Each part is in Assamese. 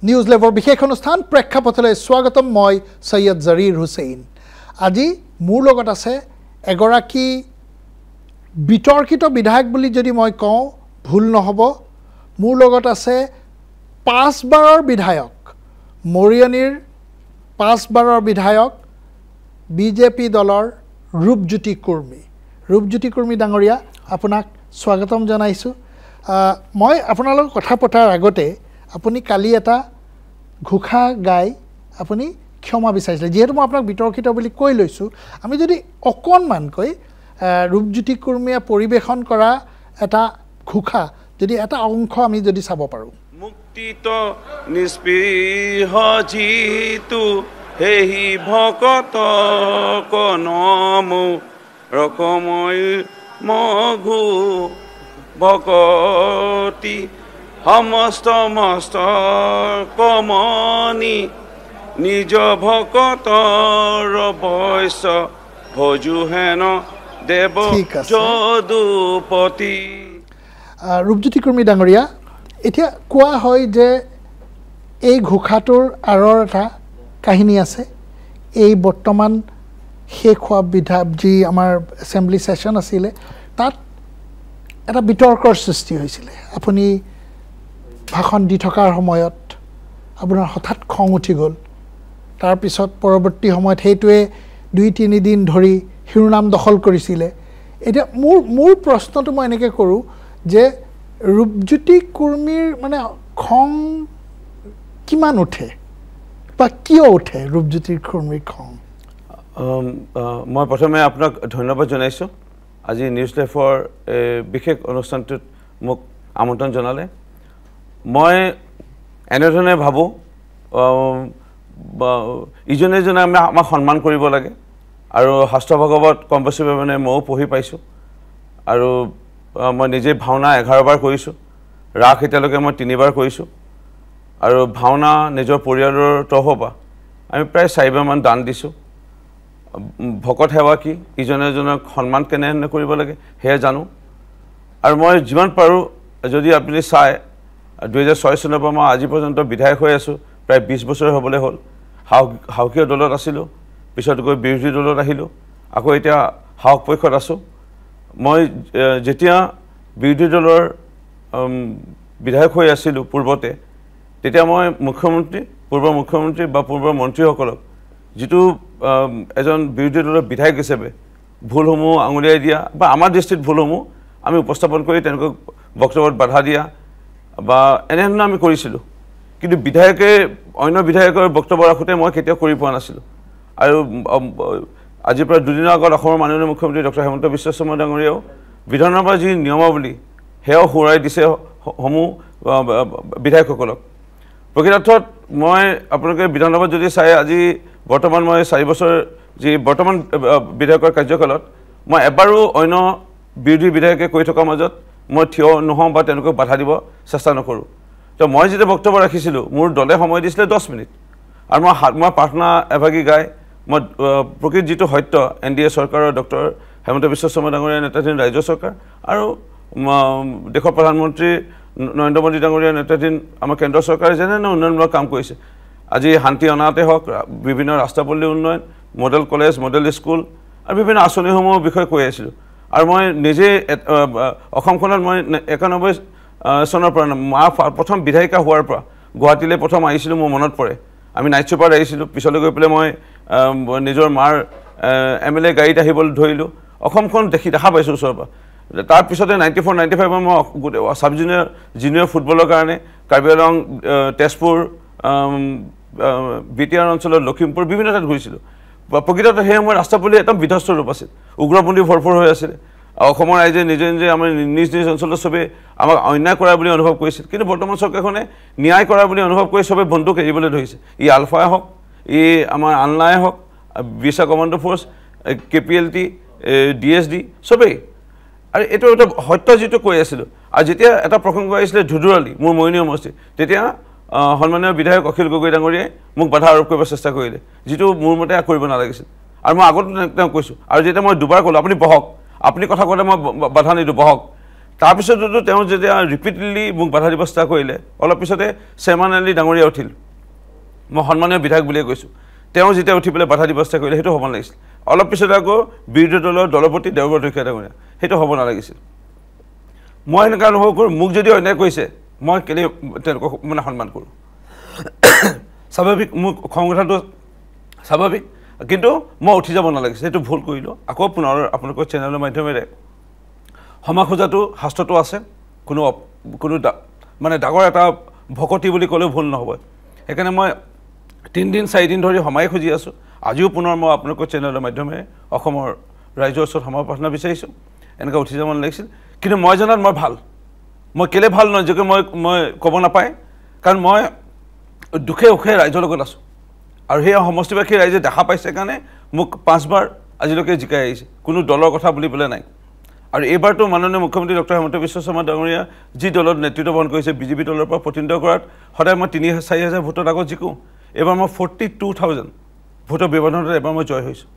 নিউজ লেভৰ বিশেষ অনুষ্ঠান প্ৰেক্ষাপথলৈ স্বাগতম মই সৈয়দ জাৰিৰ হুছেইন আজি মোৰ লগত আছে এগৰাকী বিতৰ্কিত বিধায়ক বুলি যদি মই কওঁ ভুল নহব মোৰ লগত আছে 5 বাৰৰ বিধায়ক মৰিয়নিৰ 5 বাৰৰ বিধায়ক বিজেপি দলৰ ৰূপজ্যোতি কুৰ্মী ডাঙৰীয়া আপোনাক স্বাগতম জনাইছো মই আপোনালোক কথা পতাৰ আগতে আপুনি কালি এটা ঘোষা গাই আপুনি ক্ষমা বিচাৰিছিলে যেহেতু মই আপোনাক বিতৰ্কিত বুলি কৈ লৈছো আমি যদি অকণমান কৈ ৰূপজ্যোতি কুৰ্মীয়ে পৰিবেশন কৰা এটা ঘোষা যদি এটা অংশ আমি যদি চাব পাৰো মুক্তিত নিস্পৃহ জিতু হেহি ভকত কনমু ৰকময় মঘু ভকতি সমস্ত মস্ত কমনি নিজ ভকতৰ বৈশ্য ভজু হেন দেৱ যদুপতি ৰূপজ্যোতি কুৰ্মী ডাঙৰীয়া এতিয়া কোৱা হয় যে এই ঘোষাটোৰ আঁৰৰ এটা কাহিনী আছে এই বৰ্তমান শেষ হোৱা যি আমাৰ এছেম্বলি সেশন আছিলে তাত এটা বিতৰ্কৰ সৃষ্টি হৈছিলে আপুনি ভাষণ দি থকাৰ সময়ত আপোনাৰ হঠাৎ খং উঠি গ'ল তাৰ পিছত পৰৱৰ্তী সময়ত হেইটোৱে 2-3 দিন ধৰি শিৰোনাম দখল কৰিছিলে এতিয়া মোৰ প্ৰশ্নটো মই এনেকৈ কৰোঁ যে ৰূপজ্যোতি কুৰ্মীৰ মানে খং কিমান উঠে বা কিয় উঠে ৰূপজ্যোতি কুৰ্মীৰ খং মই প্ৰথমে আপোনাক ধন্যবাদ জনাইছোঁ আজি নিউজ লাইফৰ বিশেষ অনুষ্ঠানটোত মোক আমন্ত্ৰণ জনালে মই এনেধৰণে ভাবোঁ ইজনে জনে আমাক সন্মান কৰিব লাগে আৰু শাস্ত্ৰ ভাগৱত কম বেছি মানে ময়ো পঢ়ি পাইছোঁ আৰু মই নিজে ভাওনা 11 বাৰ কৰিছোঁ ৰাস এতিয়ালৈকে মই 3 বাৰ কৰিছোঁ আৰু ভাওনা নিজৰ পৰিয়ালৰ তৰফৰ পৰা আমি প্ৰায় 4 বাৰমান দান দিছোঁ ভকত সেৱা কি ইজনে জনক সন্মান কেনেধৰণে কৰিব লাগে সেয়া জানো আৰু মই যিমান পাৰোঁ যদি আপুনি চাই 2006 চনৰ পৰা মই আজি পৰ্যন্ত বিধায়ক হৈ আছোঁ প্ৰায় 20 বছৰ হ'বলৈ হ'ল হাউকীয় দলত আছিলোঁ পিছত গৈ বিৰোধী দলত আহিলোঁ আকৌ এতিয়া হাউক পক্ষত আছোঁ মই যেতিয়া বিৰোধী দলৰ বিধায়ক হৈ আছিলোঁ পূৰ্বতে তেতিয়া মই পূৰ্ব মুখ্যমন্ত্ৰী বা পূৰ্ব মন্ত্ৰীসকলক যিটো এজন বিৰোধী দলৰ বিধায়ক হিচাপে ভুলসমূহ আঙুলিয়াই দিয়া বা আমাৰ দৃষ্টিত ভুলসমূহ আমি উপস্থাপন কৰি তেনেকৈ বক্তব্যত বাধা দিয়া বা এনেধৰণে আমি কৰিছিলোঁ কিন্তু বিধায়কে অন্য বিধায়কৰ বক্তব্য ৰাখোঁতে মই কেতিয়াও কৰি পোৱা নাছিলোঁ আৰু আজিৰ পৰা দুদিনৰ আগত অসমৰ মাননীয় মুখ্যমন্ত্ৰী ডক্টৰ হিমন্ত বিশ্ব শৰ্মা ডাঙৰীয়াও বিধানসভাৰ যি নিয়মাৱলী সেয়াও সোঁৱৰাই দিছে সমূহ বিধায়কসকলক প্ৰকৃতাৰ্থত মই আপোনালোকে বিধানসভাত যদি চাই আজি বৰ্তমান মই 4 বছৰ যি বৰ্তমান বিধায়কৰ কাৰ্যকালত মই এবাৰো অন্য বিৰোধী বিধায়কে কৈ থকাৰ মাজত মই থিয় নহওঁ বা তেওঁলোকক বাধা দিব চেষ্টা নকৰোঁ তো মই যেতিয়া বক্তব্য ৰাখিছিলোঁ মোৰ দলে সময় দিছিলে 10 মিনিট আৰু মই প্ৰাৰ্থনা এভাগী গাই মই প্ৰকৃত যিটো সত্য NDA চৰকাৰৰ ডক্টৰ হিমন্ত বিশ্ব শৰ্মা ডাঙৰীয়াৰ নেতৃত্বাধীন ৰাজ্য চৰকাৰ আৰু দেশৰ প্ৰধানমন্ত্ৰী নৰেন্দ্ৰ মোদী ডাঙৰীয়াৰ নেতৃত্বাধীন আমাৰ কেন্দ্ৰ চৰকাৰে যেনে উন্নয়নমূলক কাম কৰিছে আজি শান্তি অনাতে হওক বিভিন্ন ৰাস্তা পদূলি উন্নয়ন মডেল কলেজ মডেল স্কুল আৰু বিভিন্ন আঁচনিসমূহৰ বিষয়ে কৈ আছিলোঁ আৰু মই নিজে অসমখনত মই 91 চনৰ পৰা প্ৰথম বিধায়িকা হোৱাৰ পৰা গুৱাহাটীলৈ প্ৰথম আহিছিলোঁ মোৰ মনত পৰে আমি নাইট চুপাৰত আহিছিলোঁ পিছলৈ গৈ পেলাই মই নিজৰ মাৰ MLA গাড়ীত আহিবলৈ ধৰিলোঁ অসমখন দেখা পাইছোঁ ওচৰৰ পৰা তাৰপিছতে 94-95 মই সাব জুনিয়ৰ ফুটবলৰ কাৰণে কাৰ্বি আংলং তেজপুৰ বিটিআৰ অঞ্চলত লখিমপুৰ বিভিন্ন ঠাইত ঘূৰিছিলোঁ প্ৰকৃততে সেই সময়ত ৰাস্তা পদূলি একদম বিধ্বস্ত ৰূপ আছিল উগ্ৰপন্থী ভৰপূৰ হৈ আছিলে অসমৰ ৰাইজে নিজে আমাৰ নিজ অঞ্চলত চবেই আমাক অন্যায় কৰা বুলি অনুভৱ কৰিছিল কিন্তু বৰ্তমান চৰকাৰখনে ন্যায় কৰা বুলি অনুভৱ কৰি চবেই বন্দুক এৰিবলৈ ধৰিছে ই আলফাই হওক ই আমাৰ আনলাই হওক বিছা কমাণ্ডো ফ'ৰ্চ KPLT DSD চবেই আৰু এইটো এটা সত্য যিটো কৈ আছিলোঁ আৰু যেতিয়া এটা প্ৰসংগ আহিছিলে ধুধুৰালি মোৰ মৰিয়নি সমষ্টি তেতিয়া সন্মানীয় বিধায়ক অখিল গগৈ ডাঙৰীয়াই মোক বাধা আৰোপ কৰিব চেষ্টা কৰিলে যিটো মোৰ মতে কৰিব নালাগিছিল আৰু মই আগত তেওঁ কৈছোঁ আৰু যেতিয়া মই দুবাৰ ক'লোঁ আপুনি বহক আপুনি কথা ক'লে মই বাধা নিদিওঁ বহক তাৰপিছতো তেওঁ যেতিয়া ৰিপিটেডলি মোক বাধা দিব চেষ্টা কৰিলে অলপ পিছতে চেয়াৰমেন আলী ডাঙৰীয়া উঠিল মই সন্মানীয় বিধায়ক বুলিয়ে কৈছোঁ তেওঁ যেতিয়া উঠি পেলাই বাধা দিব চেষ্টা কৰিলে সেইটো হ'ব নালাগিছিল অলপ পিছতে আকৌ বিৰোধী দলৰ দলপতি দেওবৰ শইকীয়া ডাঙৰীয়া সেইটো হ'ব নালাগিছিল মই এনেকুৱা অনুভৱ কৰোঁ মোক যদি অন্যায় কৰিছে মই কেলৈ তেওঁলোকক মানে সন্মান কৰোঁ স্বাভাৱিক মোৰ খং উঠাটো স্বাভাৱিক কিন্তু মই উঠি যাব নালাগিছিল সেইটো ভুল কৰিলোঁ আকৌ পুনৰ আপোনালোকৰ চেনেলৰ মাধ্যমেৰে ক্ষমা খোজাটো শাস্ত্ৰটো আছে কোনো মানে ডাঙৰ এটা ভকতি বুলি ক'লেও ভুল নহ'ব সেইকাৰণে মই 3 দিন 4 দিন ধৰি ক্ষমাই খুজি আছোঁ আজিও পুনৰ মই আপোনালোকৰ চেনেলৰ মাধ্যমেৰে অসমৰ ৰাইজৰ ওচৰত ক্ষমা প্ৰাৰ্থনা বিচাৰিছোঁ এনেকৈ উঠি যাব নালাগিছিল কিন্তু মই জনাত মই ভাল মই কেলে ভাল নহয় যে মই ক'ব নাপায় কাৰণ মই দুখে সুখে ৰাইজৰ লগত আছোঁ আৰু সেই সমষ্টিবাসী ৰাইজে দেখা পাইছে কাৰণে মোক 5 বাৰ আজিলৈকে জিকাই আহিছে কোনো দলৰ কথা বুলিবলৈ নাই আৰু এইবাৰতো মাননীয় মুখ্যমন্ত্ৰী ডক্টৰ হিমন্ত বিশ্ব শৰ্মা ডাঙৰীয়া যি দলত নেতৃত্ব বহন কৰিছে বিজেপি দলৰ পৰা প্ৰতিনিধিত্ব কৰাত সদায় মই 3-4 ভোটত আগত জিকোঁ এইবাৰ মই 42,000 ভোটৰ ব্যৱধানত এবাৰ মই জয় হৈছোঁ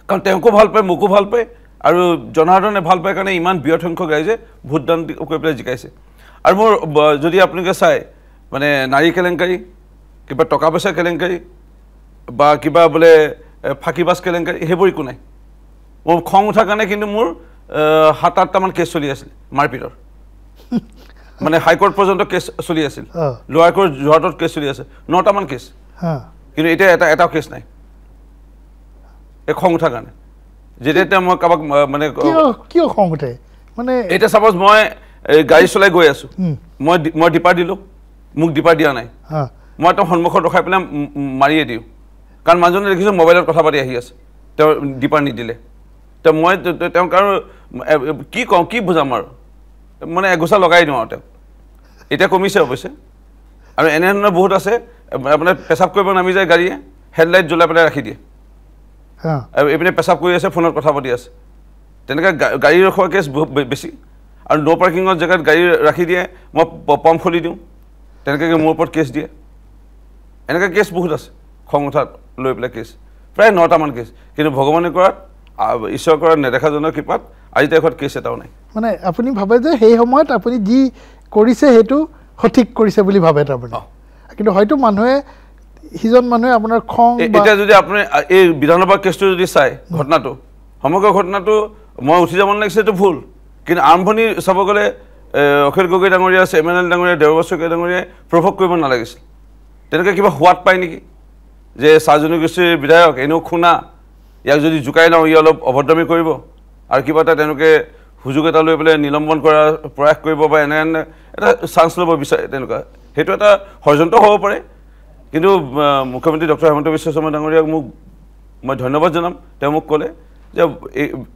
কাৰণ তেওঁকো ভাল পায় মোকো ভাল পায় আৰু জনসাধাৰণে ভাল পায় কাৰণে ইমান বৃহৎ সংখ্যক ৰাইজে ভোটদান কৰি পেলাই জিকাইছে আৰু মোৰ যদি আপোনালোকে চাই মানে নাৰী কেলেংকাৰী কিবা টকা পইচা কেলেংকাৰী বা কিবা বোলে ফাঁকিবাজ কেলেংকাৰী সেইবোৰ একো নাই মোৰ খং উঠাৰ কাৰণে কিন্তু মোৰ 7-8টামান কেছ চলি আছিল মাৰপিটৰ মানে হাইকোৰ্ট পৰ্যন্ত কেছ চলি আছিল লোৱাৰ কোৰ্ট যোৰহাটত কেছ চলি আছে 9টামান কেছ কিন্তু এতিয়া এটাও কেছ নাই এই খং উঠাৰ কাৰণে যেতিয়া মই কাৰোবাক মানে কিয় খং উঠে মানে এতিয়া চাপ'জ মই গাড়ী চলাই গৈ আছোঁ মই ডিপাৰ দিলোঁ মোক ডিপাৰ দিয়া নাই মই তেওঁ সন্মুখত ৰখাই পেলাই মাৰিয়ে দিওঁ কাৰণ মানুহজনে দেখিছোঁ মোবাইলত কথা পাতি আহি আছে তেওঁ ডিপাৰ নিদিলে তেওঁ মই তেওঁক আৰু কি কওঁ কি বুজাম আৰু মানে এগোচা লগাই দিওঁ আৰু তেওঁ এতিয়া কমিছে অৱশ্যে আৰু এনেধৰণৰ বহুত আছে আপোনাৰ পেচাব কৰিব নামি যায় গাড়ীয়ে হেডলাইট জ্বলাই পেলাই ৰাখি দিয়ে আৰু এইপিনে পেচাব কৰি আছে ফোনত কথা পাতি আছে তেনেকৈ গাড়ী ৰখোৱা কেছ বেছি আৰু ন' পাৰ্কিঙৰ জেগাত গাড়ী ৰাখি দিয়ে মই পাম্প খুলি দিওঁ তেনেকৈ মোৰ ওপৰত কেছ দিয়ে এনেকৈ কেছ বহুত আছে খং উঠাত লৈ পেলাই কেছ প্ৰায় 9টামান কেছ কিন্তু ভগৱানে কৰাত ঈশ্বৰ কৰাত নেদেখাজনৰ কৃপাত আজি তাৰিখত কেছ এটাও নাই মানে আপুনি ভাবে যে সেই সময়ত আপুনি যি কৰিছে সেইটো সঠিক কৰিছে বুলি ভাবে তাৰমানে কিন্তু হয়তো মানুহে সিজন মানুহে আপোনাৰ খং এতিয়া যদি আপুনি এই বিধানসভা কেছটো যদি চাই ঘটনাটো সমগ্ৰ ঘটনাটো মই উঠি যাব নালাগিছে এইটো ভুল কিন্তু আৰম্ভণি চাব গ'লে অখিল গগৈ ডাঙৰীয়া চেয়াৰমেন আলী ডাঙৰীয়া দেওবৰ শইকীয়া ডাঙৰীয়াই প্ৰভোগ কৰিব নালাগিছিল তেনেকৈ কিবা সোৱাদ পায় নেকি যে চাহ জনগোষ্ঠীৰ বিধায়ক এনেও খুনা ইয়াক যদি জোকাই লওঁ ই অলপ অভদ্ৰামী কৰিব আৰু কিবা এটা তেওঁলোকে সুযোগ এটা লৈ পেলাই নিলম্বন কৰাৰ প্ৰয়াস কৰিব বা এনে এটা চান্স ল'ব বিচাৰে তেনেকুৱা সেইটো এটা ষড়যন্ত্ৰ হ'ব পাৰে কিন্তু মুখ্যমন্ত্ৰী ডক্টৰ হিমন্ত বিশ্ব শৰ্মা ডাঙৰীয়াক মই ধন্যবাদ জনাম তেওঁ মোক ক'লে যে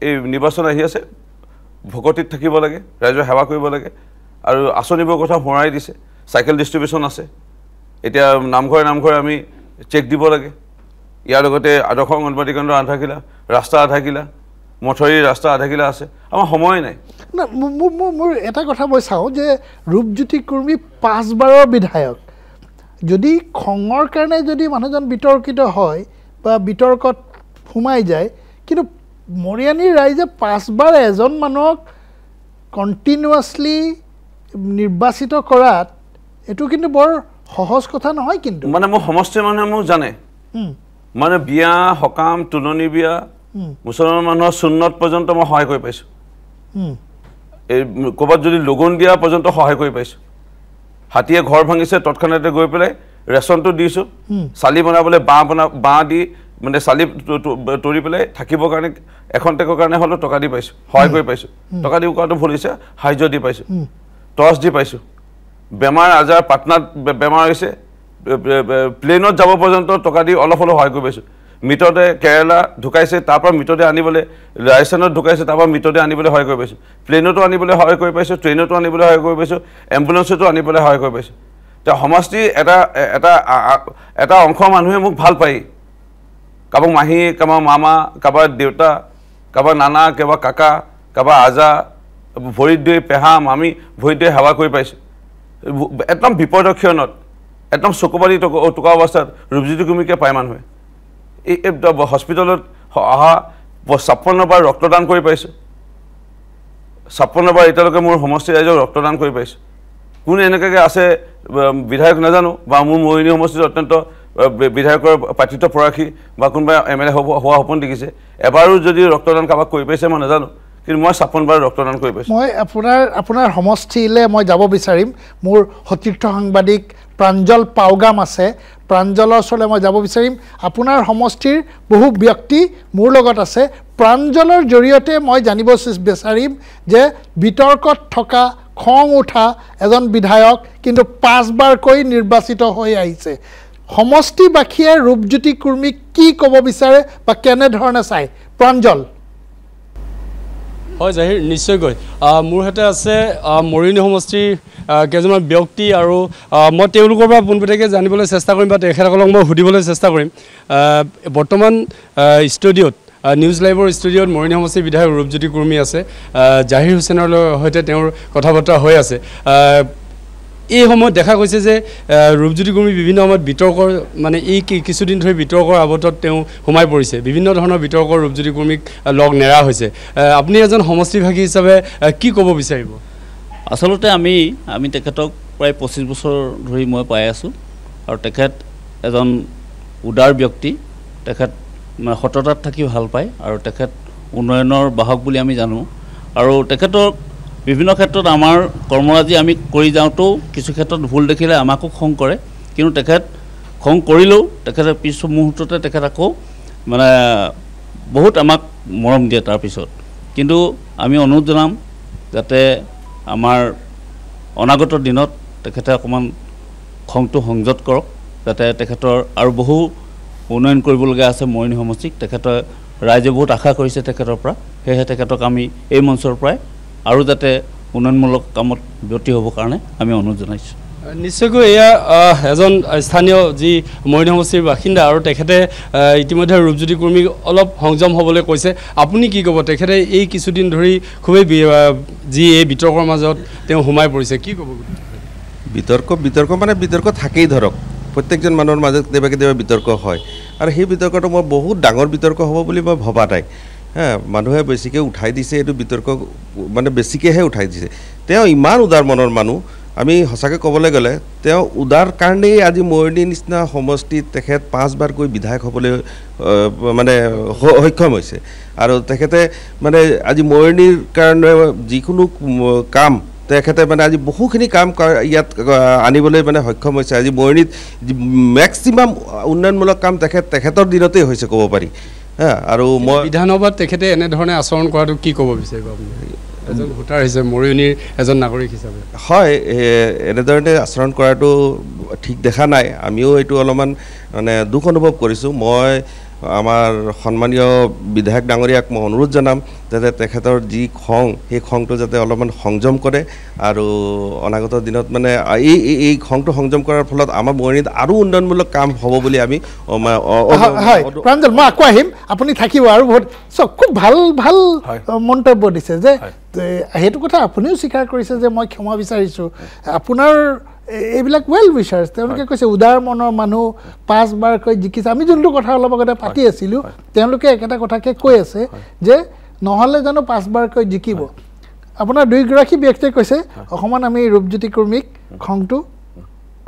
এই নিৰ্বাচন আহি আছে ভকতিত থাকিব লাগে ৰাইজৰ সেৱা কৰিব লাগে আৰু আঁচনিবোৰ কথা সোঁৱৰাই দিছে চাইকেল ডিষ্ট্ৰিবিউশ্যন আছে এতিয়া নামঘৰে আমি চেক দিব লাগে ইয়াৰ লগতে আদৰ্শ অংগনবাদী কেন্দ্ৰ আধা কিলা ৰাস্তা আধা কিলা মঠৰীৰ ৰাস্তা আধা কিলা আছে আমাৰ সময় নাই না মোৰ এটা কথা মই চাওঁ যে ৰূপজ্যোতি কুৰ্মী 5 বাৰৰ বিধায়ক যদি খঙৰ কাৰণে যদি মানুহজন বিতৰ্কিত হয় বা বিতৰ্কত সোমাই যায় কিন্তু মৰিয়ানীৰ ৰাইজে 5 বাৰ এজন মানুহক কণ্টিনিউৱাছলি নিৰ্বাচিত কৰাত এইটো কিন্তু বৰ সহজ কথা নহয় কিন্তু মানে মোৰ সমষ্টিৰ মানুহে মোক জানে মানে বিয়া সকাম তুলনি বিয়া মুছলমান মানুহৰ সুন্নত পৰ্যন্ত মই সহায় কৰি পাইছোঁ এই ক'ৰবাত যদি লগন দিয়া পৰ্যন্ত সহায় কৰি পাইছোঁ হাতীয়ে ঘৰ ভাঙিছে তৎক্ষণাতে গৈ পেলাই ৰেচনটো দিছোঁ চালি বনাবলৈ বাঁহ দি মানে চালি তৰি পেলাই থাকিবৰ কাৰণে এখন টেকৰ কাৰণে হ'লেও টকা দি পাইছোঁ সহায় কৰি পাইছোঁ টকা দি কৰাটো ভুল হৈছে সাহাৰ্য দি পাইছোঁ টৰ্চ দি পাইছোঁ বেমাৰ আজাৰ পাটনাত বেমাৰ হৈছে প্লেনত যাব পৰ্যন্ত টকা দি অলপ হ'লেও সহায় কৰি পাইছোঁ মৃতদেহ কেৰেলা ঢুকাইছে তাৰপৰা মৃতদেহ আনিবলৈ ৰাজস্থানত ঢুকাইছে তাৰপৰা মৃতদেহ আনিবলৈ সহায় কৰি পাইছোঁ প্লেনতো আনিবলৈ সহায় কৰি পাইছোঁ ট্ৰেইনতো আনিবলৈ সহায় কৰি পাইছোঁ এম্বুলেঞ্চতো আনিবলৈ সহায় কৰি পাইছোঁ এতিয়া সমষ্টি এটা অংশ মানুহে মোক ভাল পায় কাৰোবাক মাহী কাৰোবাৰ মামা কাৰোবাৰ দেউতা কাৰোবাৰ নানা কাৰোবাৰ কাকা কাৰোবাৰ আজা ভৰিত দৈ পেহা মামী ভৰিত দৈ সেৱা কৰি পাইছোঁ একদম বিপদৰ ক্ষণত একদম চকুপাতি টকা অৱস্থাত ৰূপজ্যোতি কুৰ্মীকে পায় মানুহে এই হস্পিটেলত অহা 56 বাৰ ৰক্তদান কৰি পাইছোঁ 56 বাৰ এতিয়ালৈকে মোৰ সমষ্টি ৰাইজক ৰক্তদান কৰি পাইছোঁ কোন এনেকৈ আছে বিধায়ক নাজানো বা মোৰ মৰিনী সমষ্টিত অত্যন্ত বিধায়কৰ প্ৰাৰ্থিত্ব পৰাশী বা কোনোবা MLA হোৱা সপোন দেখিছে এবাৰো যদি ৰক্তদান কাৰোবাক কৰি পাইছে মই নাজানো কিন্তু মই 56 বাৰ ৰক্তদান কৰি পাইছোঁ মই আপোনাৰ সমষ্টিলৈ মই যাব বিচাৰিম মোৰ সতীৰ্থ সাংবাদিক প্ৰাঞ্জল পাউগাম আছে প্ৰাঞ্জলৰ ওচৰলৈ মই যাব বিচাৰিম আপোনাৰ সমষ্টিৰ বহু ব্যক্তি মোৰ লগত আছে প্ৰাঞ্জলৰ জৰিয়তে মই জানিব বিচাৰিম যে বিতৰ্কত থকা খং উঠা এজন বিধায়ক কিন্তু 5 বাৰকৈ নিৰ্বাচিত হৈ আহিছে সমষ্টিবাসীয়ে ৰূপজ্যোতি কুৰ্মীক কি ক'ব বিচাৰে বা কেনেধৰণে চায় প্ৰাঞ্জল হয় জাহিৰ নিশ্চয়কৈ মোৰ হাতে আছে মৰিনী সমষ্টিৰ কেইজনমান ব্যক্তি আৰু মই তেওঁলোকৰ পৰা পোনপটীয়াকৈ জানিবলৈ চেষ্টা কৰিম বা তেখেতসকলক মই সুধিবলৈ চেষ্টা কৰিম বৰ্তমান ষ্টুডিঅ'ত নিউজ লাইভৰ ষ্টুডিঅ'ত মৰিনী সমষ্টিৰ বিধায়ক ৰূপজ্যোতি কুৰ্মী আছে জাহিৰ হুছেইনৰ সৈতে তেওঁৰ কথা বতৰা হৈ আছে এই সময়ত দেখা গৈছে যে ৰূপজ্যোতি কুৰ্মী বিভিন্ন সময়ত বিতৰ্কৰ মানে এই কিছুদিন ধৰি বিতৰ্কৰ আৱতত তেওঁ সোমাই পৰিছে বিভিন্ন ধৰণৰ বিতৰ্কৰ ৰূপজ্যোতি কুৰ্মীক লগ নেৰা হৈছে আপুনি এজন সমষ্টিভাষী হিচাপে কি ক'ব বিচাৰিব আচলতে আমি তেখেতক প্ৰায় 25 বছৰ ধৰি মই পাই আছোঁ আৰু তেখেত এজন উদাৰ ব্যক্তি তেখেত সততাত থাকি ভাল পায় আৰু তেখেত উন্নয়নৰ বাহক বুলি আমি জানো আৰু তেখেতৰ বিভিন্ন ক্ষেত্ৰত আমাৰ কৰ্মৰাজি আমি কৰি যাওঁতেও কিছু ক্ষেত্ৰত ভুল দেখিলে আমাকো খং কৰে কিন্তু তেখেত খং কৰিলেও তেখেতে পিছ মুহূৰ্ততে তেখেত আকৌ মানে বহুত আমাক মৰম দিয়ে তাৰপিছত কিন্তু আমি অনুৰোধ জনাম যাতে আমাৰ অনাগত দিনত তেখেতে অকণমান খংটো সংযত কৰক যাতে তেখেতৰ আৰু বহু উন্নয়ন কৰিবলগীয়া আছে মৰিনী সমষ্টিক তেখেতে ৰাইজে বহুত আশা কৰিছে তেখেতৰ পৰা সেয়েহে তেখেতক আমি এই মঞ্চৰ পৰাই আৰু যাতে উন্নয়নমূলক কামত ব্ৰতী হ'বৰ কাৰণে আমি অনুৰোধ জনাইছোঁ নিশ্চয়কৈ এয়া এজন স্থানীয় যি মৰিনী সমষ্টিৰ বাসিন্দা আৰু তেখেতে ইতিমধ্যে ৰূপজ্যোতি কুৰ্মীক অলপ সংযম হ'বলৈ কৈছে আপুনি কি ক'ব তেখেতে এই কিছুদিন ধৰি খুবেই যি এই বিতৰ্কৰ মাজত তেওঁ সোমাই পৰিছে কি ক'ব বিতৰ্ক মানে বিতৰ্ক থাকেই ধৰক প্ৰত্যেকজন মানুহৰ মাজত কেতিয়াবা বিতৰ্ক হয় আৰু সেই বিতৰ্কটো মই বহুত ডাঙৰ বিতৰ্ক হ'ব বুলি মই ভবা নাই মানুহে বেছিকৈ উঠাই দিছে এইটো বিতৰ্ক মানে বেছিকৈহে উঠাই দিছে তেওঁ ইমান উদাৰ মনৰ মানুহ আমি সঁচাকৈ ক'বলৈ গ'লে তেওঁ উদাৰ কাৰণেই আজি মৰিনী নিচিনা সমষ্টিত তেখেত 5 বাৰকৈ বিধায়ক হ'বলৈ মানে সক্ষম হৈছে আৰু তেখেতে মানে আজি মৰিনীৰ কাৰণে যিকোনো কাম তেখেতে মানে আজি বহুখিনি কাম ইয়াত আনিবলৈ মানে সক্ষম হৈছে আজি মৰিনীত মেক্সিমাম উন্নয়নমূলক কাম তেখেতৰ দিনতেই হৈছে ক'ব পাৰি আৰু মই বিধানসভাত তেখেতে এনেধৰণে আচৰণ কৰাটো কি ক'ব বিচাৰিব আপুনি এজন ভোটাৰ হিচাপে মৰিনীৰ এজন নাগৰিক হিচাপে হয় এনেধৰণে আচৰণ কৰাটো ঠিক দেখা নাই আমিও এইটো অলপমান মানে দুখ অনুভৱ কৰিছোঁ মই আমাৰ সন্মানীয় বিধায়ক ডাঙৰীয়াক মই অনুৰোধ জনাম যাতে তেখেতৰ যি খং সেই খংটো যাতে অলপমান সংযম কৰে আৰু অনাগত দিনত মানে এই খংটো সংযম কৰাৰ ফলত আমাৰ মৰিনীত আৰু উন্নয়নমূলক কাম হ'ব বুলি আমি হয় প্ৰাঞ্জল মই আকৌ আহিম আপুনি থাকিব আৰু বহুত খুব ভাল ভাল মন্তব্য দিছে যে সেইটো কথা আপুনিও স্বীকাৰ কৰিছে যে মই ক্ষমা বিচাৰিছোঁ আপোনাৰ এইবিলাক ৱেল উইচাৰ্ছ তেওঁলোকে কৈছে উদাৰ মনৰ মানুহ 5 বাৰকৈ জিকিছে আমি যোনটো কথা অলপ আগতে পাতি আছিলোঁ তেওঁলোকে একেটা কথাকে কৈ আছে যে নহ'লে জানো 5 বাৰকৈ জিকিব আপোনাৰ দুইগৰাকী ব্যক্তিয়ে কৈছে অকণমান আমি ৰূপজ্যোতি কুৰ্মীক খংটো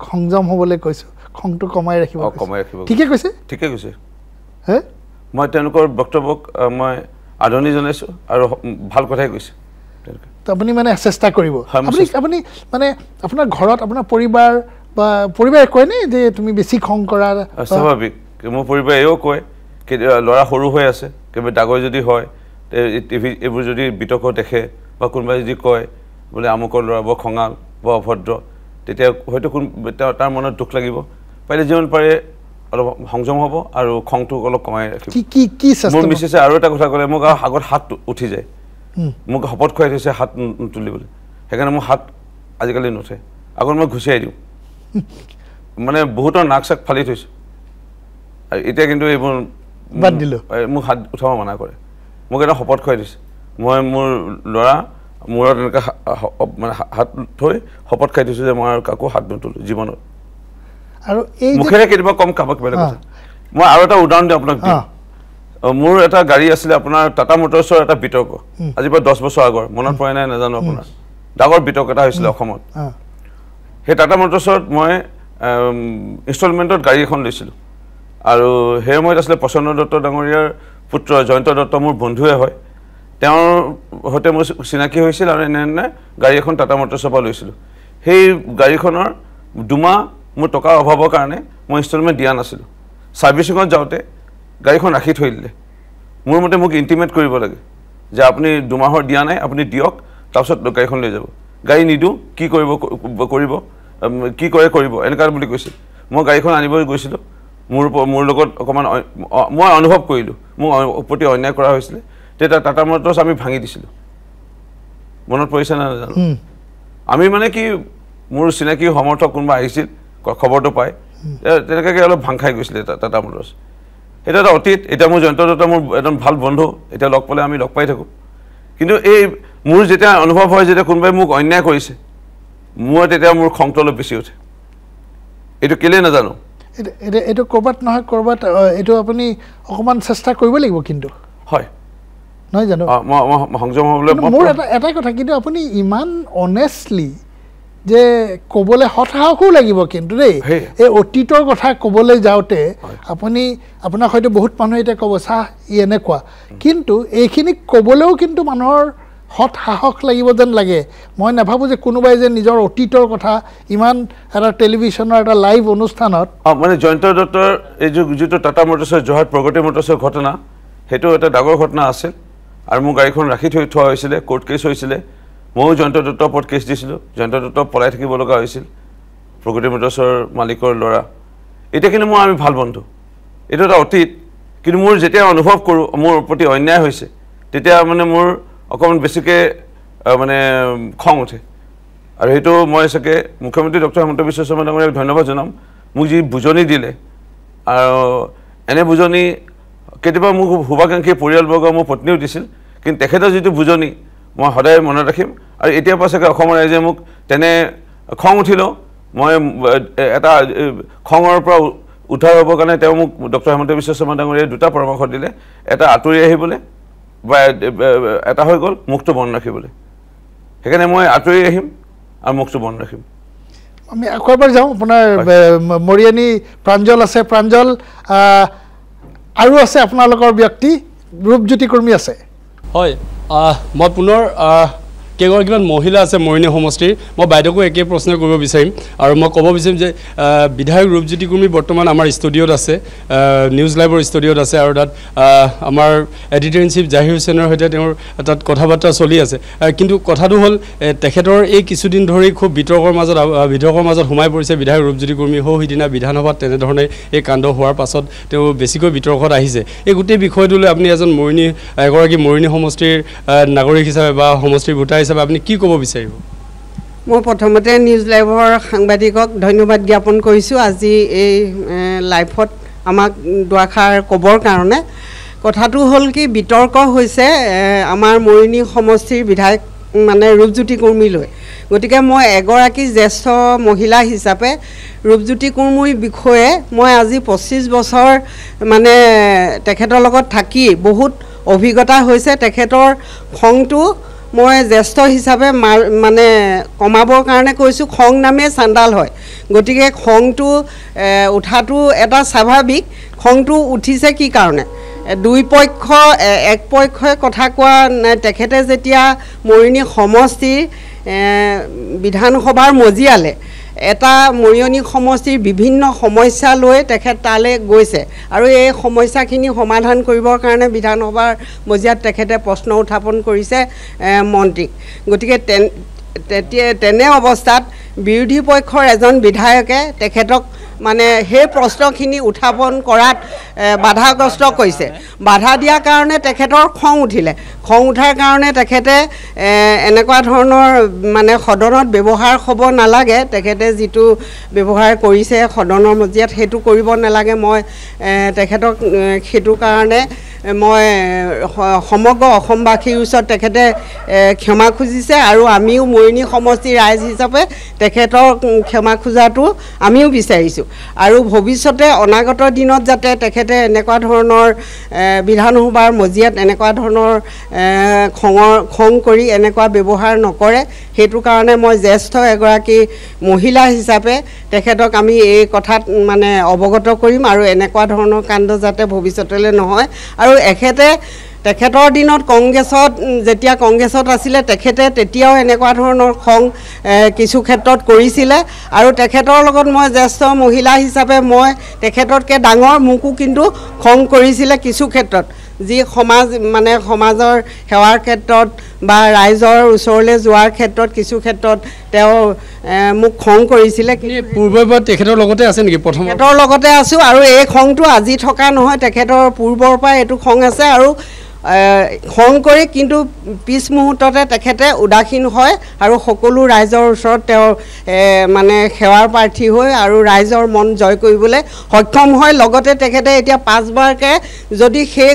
সংযম হ'বলৈ কৈছোঁ খংটো কমাই ৰাখিব ঠিকে কৈছে হে মই তেওঁলোকৰ বক্তব্যক মই আদৰণি জনাইছোঁ আৰু ভাল কথাই কৈছে আপুনি মানে চেষ্টা কৰিব আপুনি মানে আপোনাৰ ঘৰত আপোনাৰ পৰিবাৰ বা পৰিবাৰে কয়নে যে তুমি বেছি খং কৰা স্বাভাৱিক মোৰ পৰিবাৰে এও কয় ল'ৰা সৰু হৈ আছে কিবা ডাঙৰ যদি হয় টিভি এইবোৰ যদি বিতৰ্ক দেখে বা কোনোবাই যদি কয় বোলে আমুকৰ ল'ৰা বৰ খঙাল বৰ অভদ্ৰ তেতিয়া হয়তো তাৰ মনত দুখ লাগিব পাৰিলে যিমান পাৰে অলপ সংযম হ'ব আৰু খংটো অলপ কমাই ৰাখিব মোৰ মিছেছে আৰু এটা কথা ক'লে মোক আগত হাত উঠি যায় মোক শপত খুৱাই থৈছে হাত নুতুলিবলৈ সেইকাৰণে মোৰ হাত আজিকালি নুঠে আগত মই ঘুচিয়াই দিওঁ মানে বহুতৰ নাক চাক ফালি থৈছোঁ আৰু এতিয়া কিন্তু এইবোৰ বাদ দিলোঁ মোক হাত উঠাব মানা কৰে মোক এটা শপত খুৱাই দিছে মই মোৰ ল'ৰা মূৰত এনেকৈ মানে হাত থৈ শপত খাই দিছোঁ যে মই আৰু কাকো হাত নুতুলোঁ জীৱনত আৰু এই মুখেৰে কেতিয়াবা কম কাবাক বেলেগ কথা মই আৰু এটা উদাহৰণ দিওঁ আপোনাক মোৰ এটা গাড়ী আছিলে আপোনাৰ টাটা মটৰ্ছৰ এটা বিতৰ্ক আজিৰ পৰা 10 বছৰ আগৰ মনত পৰে নাই নাজানো আপোনাৰ ডাঙৰ বিতৰ্ক এটা হৈছিলে অসমত সেই টাটা মটৰ্ছত মই ইনষ্টলমেণ্টত গাড়ী এখন লৈছিলোঁ আৰু সেই সময়ত আছিলে প্ৰসন্ন দত্ত ডাঙৰীয়াৰ পুত্ৰ জয়ন্ত দত্ত মোৰ বন্ধুৱে হয় তেওঁৰ সৈতে মোৰ চিনাকি হৈছিল আৰু এনে গাড়ী এখন টাটা মটৰ্ছৰ পৰা লৈছিলোঁ সেই গাড়ীখনৰ দুমাহ মোৰ টকাৰ অভাৱৰ কাৰণে মই ইনষ্টলমেণ্ট দিয়া নাছিলোঁ ছাৰ্ভিচিঙত যাওঁতে গাড়ীখন ৰাখি থৈ দিলে মোৰ মতে মোক ইণ্টিমেট কৰিব লাগে যে আপুনি দুমাহৰ দিয়া নাই আপুনি দিয়ক তাৰপিছত গাড়ীখন লৈ যাব গাড়ী নিদিওঁ কি কৰিব কি কৰে কৰিব এনেকুৱা বুলি কৈছিল মই গাড়ীখন আনিব গৈছিলোঁ মোৰ লগত অকণমান মই অনুভৱ কৰিলোঁ মোৰ প্ৰতি অন্যায় কৰা হৈছিলে তেতিয়া টাটা মটৰ্ছ আমি ভাঙি দিছিলোঁ মনত পৰিছে না নাজানো আমি মানে কি মোৰ চিনাকি সমৰ্থক কোনোবা আহিছিল খবৰটো পাই তেনেকৈ অলপ ভাং খাই গৈছিলে টাটা মটৰ্ছ এটা এটা অতীত এতিয়া মোৰ জয়ন্ত দত্ত মোৰ একদম ভাল বন্ধু এতিয়া লগ পালে আমি লগ পাই থাকোঁ কিন্তু এই মোৰ যেতিয়া অনুভৱ হয় যেতিয়া কোনোবাই মোক অন্যায় কৰিছে মোৰ তেতিয়া মোৰ খংটো অলপ বেছি উঠে এইটো কেলৈ নাজানো এইটো ক'ৰবাত নহয় ক'ৰবাত এইটো আপুনি অকণমান চেষ্টা কৰিব লাগিব কিন্তু হয় নহয় জানো সংযম হ'বলৈ মোৰ এটাই কথা কিন্তু আপুনি ইমান অনেষ্টলি যে ক'বলৈ হতাশো লাগিব কিন্তু দেই এই অতীতৰ কথা ক'বলৈ যাওঁতে আপুনি আপোনাক হয়তো বহুত মানুহে এতিয়া ক'ব চাহ ই এনেকুৱা কিন্তু এইখিনি ক'বলৈও কিন্তু মানুহৰ হত সাহস লাগিব যেন লাগে মই নাভাবোঁ যে কোনোবাই যে নিজৰ অতীতৰ কথা ইমান এটা টেলিভিশ্যনৰ এটা লাইভ অনুষ্ঠানত মানে জয়ন্ত দত্তৰ এই যিটো টাটা মটৰ্ছৰ যোৰহাট প্ৰগতি মটৰ্ছৰ ঘটনা সেইটো এটা ডাঙৰ ঘটনা আছিল আৰু মোৰ গাড়ীখন ৰাখি থোৱা হৈছিলে কোৰ্ট কেছ হৈছিলে ময়ো জয়ন্ত দত্তৰ ওপৰত কেছ দিছিলোঁ জয়ন্ত দত্ত পলাই থাকিব লগা হৈছিল প্ৰগতি মটৰ্ছৰ মালিকৰ ল'ৰা এতিয়া কিন্তু আমি ভাল বন্ধু এইটো এটা অতীত কিন্তু মোৰ যেতিয়া অনুভৱ কৰোঁ মোৰ প্ৰতি অন্যায় হৈছে তেতিয়া মানে মোৰ অকণমান বেছিকৈ মানে খং উঠে আৰু সেইটো মই চাগে মুখ্যমন্ত্ৰী ডক্টৰ হিমন্ত বিশ্ব শৰ্মা ডাঙৰীয়াক ধন্যবাদ জনাম মোক যি বুজনি দিলে আৰু এনে বুজনি কেতিয়াবা মোক শুভাকাংক্ষী পৰিয়ালবৰ্গ মোৰ পত্নীও দিছিল কিন্তু তেখেতৰ যিটো বুজনি মই সদায় মনত ৰাখিম আৰু এতিয়াৰ পৰা চাগে অসমৰ ৰাইজে মোক তেনে খং উঠিলেও মই এটা খঙৰ পৰা উদ্ধাৰ হ'বৰ কাৰণে তেওঁ মোক ডক্টৰ হিমন্ত বিশ্ব শৰ্মা ডাঙৰীয়াই দুটা পৰামৰ্শ দিলে এটা আঁতৰি আহিবলৈ বা এটা হৈ গ'ল মুখটো বন্ধ ৰাখিবলৈ সেইকাৰণে মই আঁতৰি আহিম আৰু মুখটো বন্ধ ৰাখিম আমি আকৌ এবাৰ যাওঁ আপোনাৰ মৰিয়ানী প্ৰাঞ্জল আছে প্ৰাঞ্জল আৰু আছে আপোনালোকৰ ব্যক্তি ৰূপজ্যোতি কৰ্মী আছে হয় মই পুনৰ কেইগৰাকীমান মহিলা আছে মৰিয়নী সমষ্টিৰ মই বাইদেউকো একে প্ৰশ্ন কৰিব বিচাৰিম আৰু মই ক'ব বিচাৰিম যে বিধায়ক ৰূপজ্যোতি কৰ্মী বৰ্তমান আমাৰ ষ্টুডিঅ'ত আছে নিউজ লাইভৰ ষ্টুডিঅ'ত আছে আৰু তাত আমাৰ এডিটৰ ইন চিফ জাহিৰ হুছেইনৰ সৈতে তেওঁৰ তাত কথা বাৰ্তা চলি আছে কিন্তু কথাটো হ'ল তেখেতৰ এই কিছুদিন ধৰি খুব বিতৰ্কৰ মাজত সোমাই পৰিছে বিধায়ক ৰূপজ্যোতি কৰ্মী সিদিনা বিধানসভাত তেনেধৰণে এই কাণ্ড হোৱাৰ পাছত তেওঁ বেছিকৈ বিতৰ্কত আহিছে এই গোটেই বিষয়টোলৈ আপুনি এগৰাকী মৰিয়নী সমষ্টিৰ নাগৰিক হিচাপে বা সমষ্টিৰ ভোটাৰ হিচাপে আপুনি কি ক'ব বিচাৰিব মই প্ৰথমতে নিউজ লাইভৰ সাংবাদিকক ধন্যবাদ জ্ঞাপন কৰিছোঁ আজি এই লাইভত আমাক দুআষাৰ ক'বৰ কাৰণে কথাটো হ'ল কি বিতৰ্ক হৈছে আমাৰ মৰিয়নী সমষ্টিৰ বিধায়ক মানে ৰূপজ্যোতি কৰ্মীলৈ গতিকে মই এগৰাকী জ্যেষ্ঠ মহিলা হিচাপে ৰূপজ্যোতি কৰ্মীৰ বিষয়ে মই আজি 25 বছৰ মানে তেখেতৰ লগত থাকি বহুত অভিজ্ঞতা হৈছে তেখেতৰ খংটো মই জ্যেষ্ঠ হিচাপে মানে কমাবৰ কাৰণে কৈছোঁ খং নামে চাণ্ডাল হয় গতিকে খংটো উঠাটো এটা স্বাভাৱিক খংটো উঠিছে কি কাৰণে দুই পক্ষ এক পক্ষই কথা কোৱা তেখেতে যেতিয়া মৰিয়নী সমষ্টিৰ বিধানসভাৰ মজিয়ালে এটা মৰিয়নী সমষ্টিৰ বিভিন্ন সমস্যা লৈ তেখেত তালৈ গৈছে আৰু এই সমস্যাখিনি সমাধান কৰিবৰ কাৰণে বিধানসভাৰ মজিয়াত তেখেতে প্ৰশ্ন উত্থাপন কৰিছে মন্ত্ৰীক গতিকে তেনে অৱস্থাত বিৰোধী পক্ষৰ এজন বিধায়কে তেখেতক মানে সেই প্ৰশ্নখিনি উত্থাপন কৰাত বাধাগ্ৰস্ত কৰিছে বাধা দিয়াৰ কাৰণে তেখেতৰ খং উঠিলে খং উঠাৰ কাৰণে তেখেতে এনেকুৱা ধৰণৰ মানে সদনত ব্যৱহাৰ হ'ব নালাগে তেখেতে যিটো ব্যৱহাৰ কৰিছে সদনৰ মজিয়াত সেইটো কৰিব নালাগে মই তেখেতক সেইটো কাৰণে মই সমগ্ৰ অসমবাসীৰ ওচৰত তেখেতে ক্ষমা খুজিছে আৰু আমিও মৰিনী সমষ্টি ৰাইজ হিচাপে তেখেতৰ ক্ষমা খোজাটো আমিও বিচাৰিছোঁ আৰু ভৱিষ্যতে অনাগত দিনত যাতে তেখেতে এনেকুৱা ধৰণৰ বিধানসভাৰ মজিয়াত এনেকুৱা ধৰণৰ খং কৰি এনেকুৱা ব্যৱহাৰ নকৰে সেইটো কাৰণে মই জ্যেষ্ঠ এগৰাকী মহিলা হিচাপে তেখেতক আমি এই কথাত মানে অৱগত কৰিম আৰু এনেকুৱা ধৰণৰ কাণ্ড যাতে ভৱিষ্যতলৈ নহয় আৰু তেখেতৰ দিনত কংগ্ৰেছত যেতিয়া কংগ্ৰেছত আছিলে তেখেতে তেতিয়াও এনেকুৱা ধৰণৰ খং কিছু ক্ষেত্ৰত কৰিছিলে আৰু তেখেতৰ লগত মই জ্যেষ্ঠ মহিলা হিচাপে মই তেখেততকৈ ডাঙৰ মোকো কিন্তু খং কৰিছিলে কিছু ক্ষেত্ৰত যি সমাজৰ সেৱাৰ ক্ষেত্ৰত বা ৰাইজৰ ওচৰলৈ যোৱাৰ ক্ষেত্ৰত কিছু ক্ষেত্ৰত তেওঁ মোক খং কৰিছিলে পূৰ্বৰ পৰা তেখেতৰ লগতে আছে নেকি তেখেতৰ লগতে আছোঁ আৰু এই খংটো আজি থকা নহয় তেখেতৰ পূৰ্বৰ পৰা এইটো খং আছে আৰু খং কৰি কিন্তু পিছ মুহূৰ্ততে তেখেতে উদাসীন হয় আৰু সকলো ৰাইজৰ ওচৰত তেওঁ মানে সেৱাৰ প্ৰাৰ্থী হৈ আৰু ৰাইজৰ মন জয় কৰিবলৈ সক্ষম হয় লগতে তেখেতে এতিয়া 5বাৰকৈ যদি সেই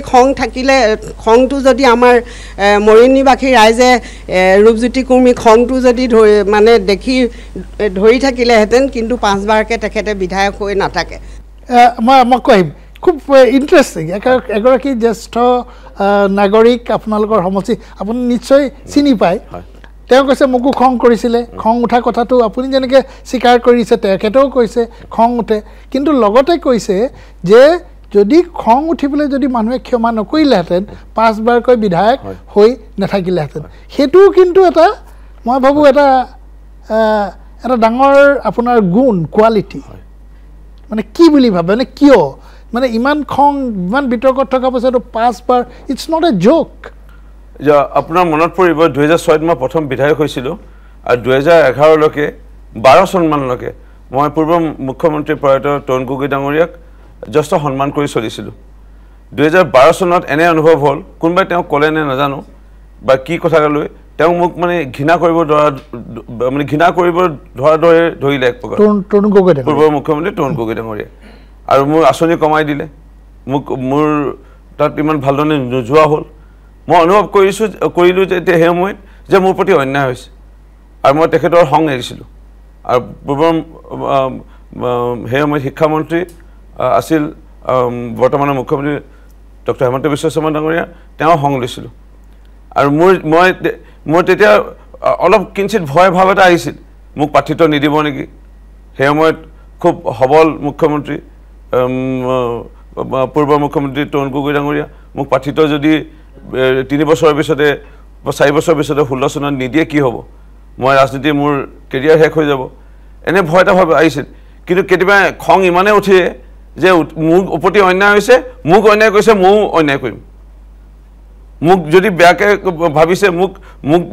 খংটো যদি আমাৰ মৰিনীবাসী ৰাইজে ৰূপজ্যোতি কুৰ্মী খংটো যদি ধৰি থাকিলেহেঁতেন কিন্তু 5বাৰকৈ তেখেতে বিধায়ক হৈ নাথাকে মই কৈম খুব ইণ্টাৰেষ্টিং এগৰাকী জ্যেষ্ঠ নাগৰিক আপোনালোকৰ সমষ্টি আপুনি নিশ্চয় চিনি পায় তেওঁ কৈছে মোকো খং কৰিছিলে খং উঠা কথাটো আপুনি যেনেকৈ স্বীকাৰ কৰিছে তেখেতেও কৈছে খং উঠে কিন্তু লগতে কৈছে যে যদি খং উঠি পেলাই যদি মানুহে ক্ষমা নকৰিলেহেঁতেন 5বাৰকৈ বিধায়ক হৈ নাথাকিলেহেঁতেন সেইটোও কিন্তু এটা মই ভাবোঁ এটা ডাঙৰ আপোনাৰ গুণ কোৱালিটি মানে কি বুলি ভাবে মানে কিয় মানে ইমান খং ইমান বিতৰ্কত থকা পাছতো 5বাৰ ইটছ নট এ জোক আপোনাৰ মনত পৰিব 2006 মই প্ৰথম বিধায়ক হৈছিলোঁ আৰু 2011লৈকে 12 চনমানলৈকে মই পূৰ্ব মুখ্যমন্ত্ৰী প্ৰয়াত তৰুণ গগৈ ডাঙৰীয়াক যথেষ্ট সন্মান কৰি চলিছিলোঁ 2012 চনত এনে অনুভৱ হ'ল কোনোবাই তেওঁক ক'লে নে নাজানো বা কি কথা লৈ তেওঁ মোক মানে ঘৃণা কৰিব ধৰা ধৰিলে এক প্ৰকাৰ পূৰ্ব মুখ্যমন্ত্ৰী তৰুণ গগৈ ডাঙৰীয়া আৰু মোৰ আঁচনি কমাই দিলে মোৰ তাত ইমান ভালদৰে নোযোৱা হ'ল মই অনুভৱ কৰিলোঁ যে এতিয়া সেই সময়ত যে মোৰ প্ৰতি অন্যায় হৈছে আৰু মই তেখেতৰ খং এৰিছিলোঁ আৰু পূৰ্ব সেই সময়ত শিক্ষামন্ত্ৰী আছিল বৰ্তমানৰ মুখ্যমন্ত্ৰী ডক্টৰ হিমন্ত বিশ্ব শৰ্মা ডাঙৰীয়া তেওঁ খং লৈছিলোঁ আৰু মোৰ তেতিয়া অলপ কিঞ্চিত ভয় ভাৱ এটা আহিছিল মোক প্ৰাৰ্থিত্ব নিদিব নেকি সেই সময়ত খুব সবল মুখ্যমন্ত্ৰী পূৰ্ব মুখ্যমন্ত্ৰী তৰুণ গগৈ ডাঙৰীয়া মোক প্ৰাৰ্থিত্ব যদি 3 বছৰৰ পিছতে বা 4 বছৰৰ পিছতে 16 চনত নিদিয়ে কি হ'ব মই ৰাজনীতি মোৰ কেৰিয়াৰ শেষ হৈ যাব এনে ভয় এটা ভাৱ আহিছিল কিন্তু কেতিয়াবা খং ইমানে উঠে যে মোৰ প্ৰতি অন্যায় হৈছে মোক অন্যায় কৰিছে ময়ো অন্যায় কৰিম মোক যদি বেয়াকৈ ভাবিছে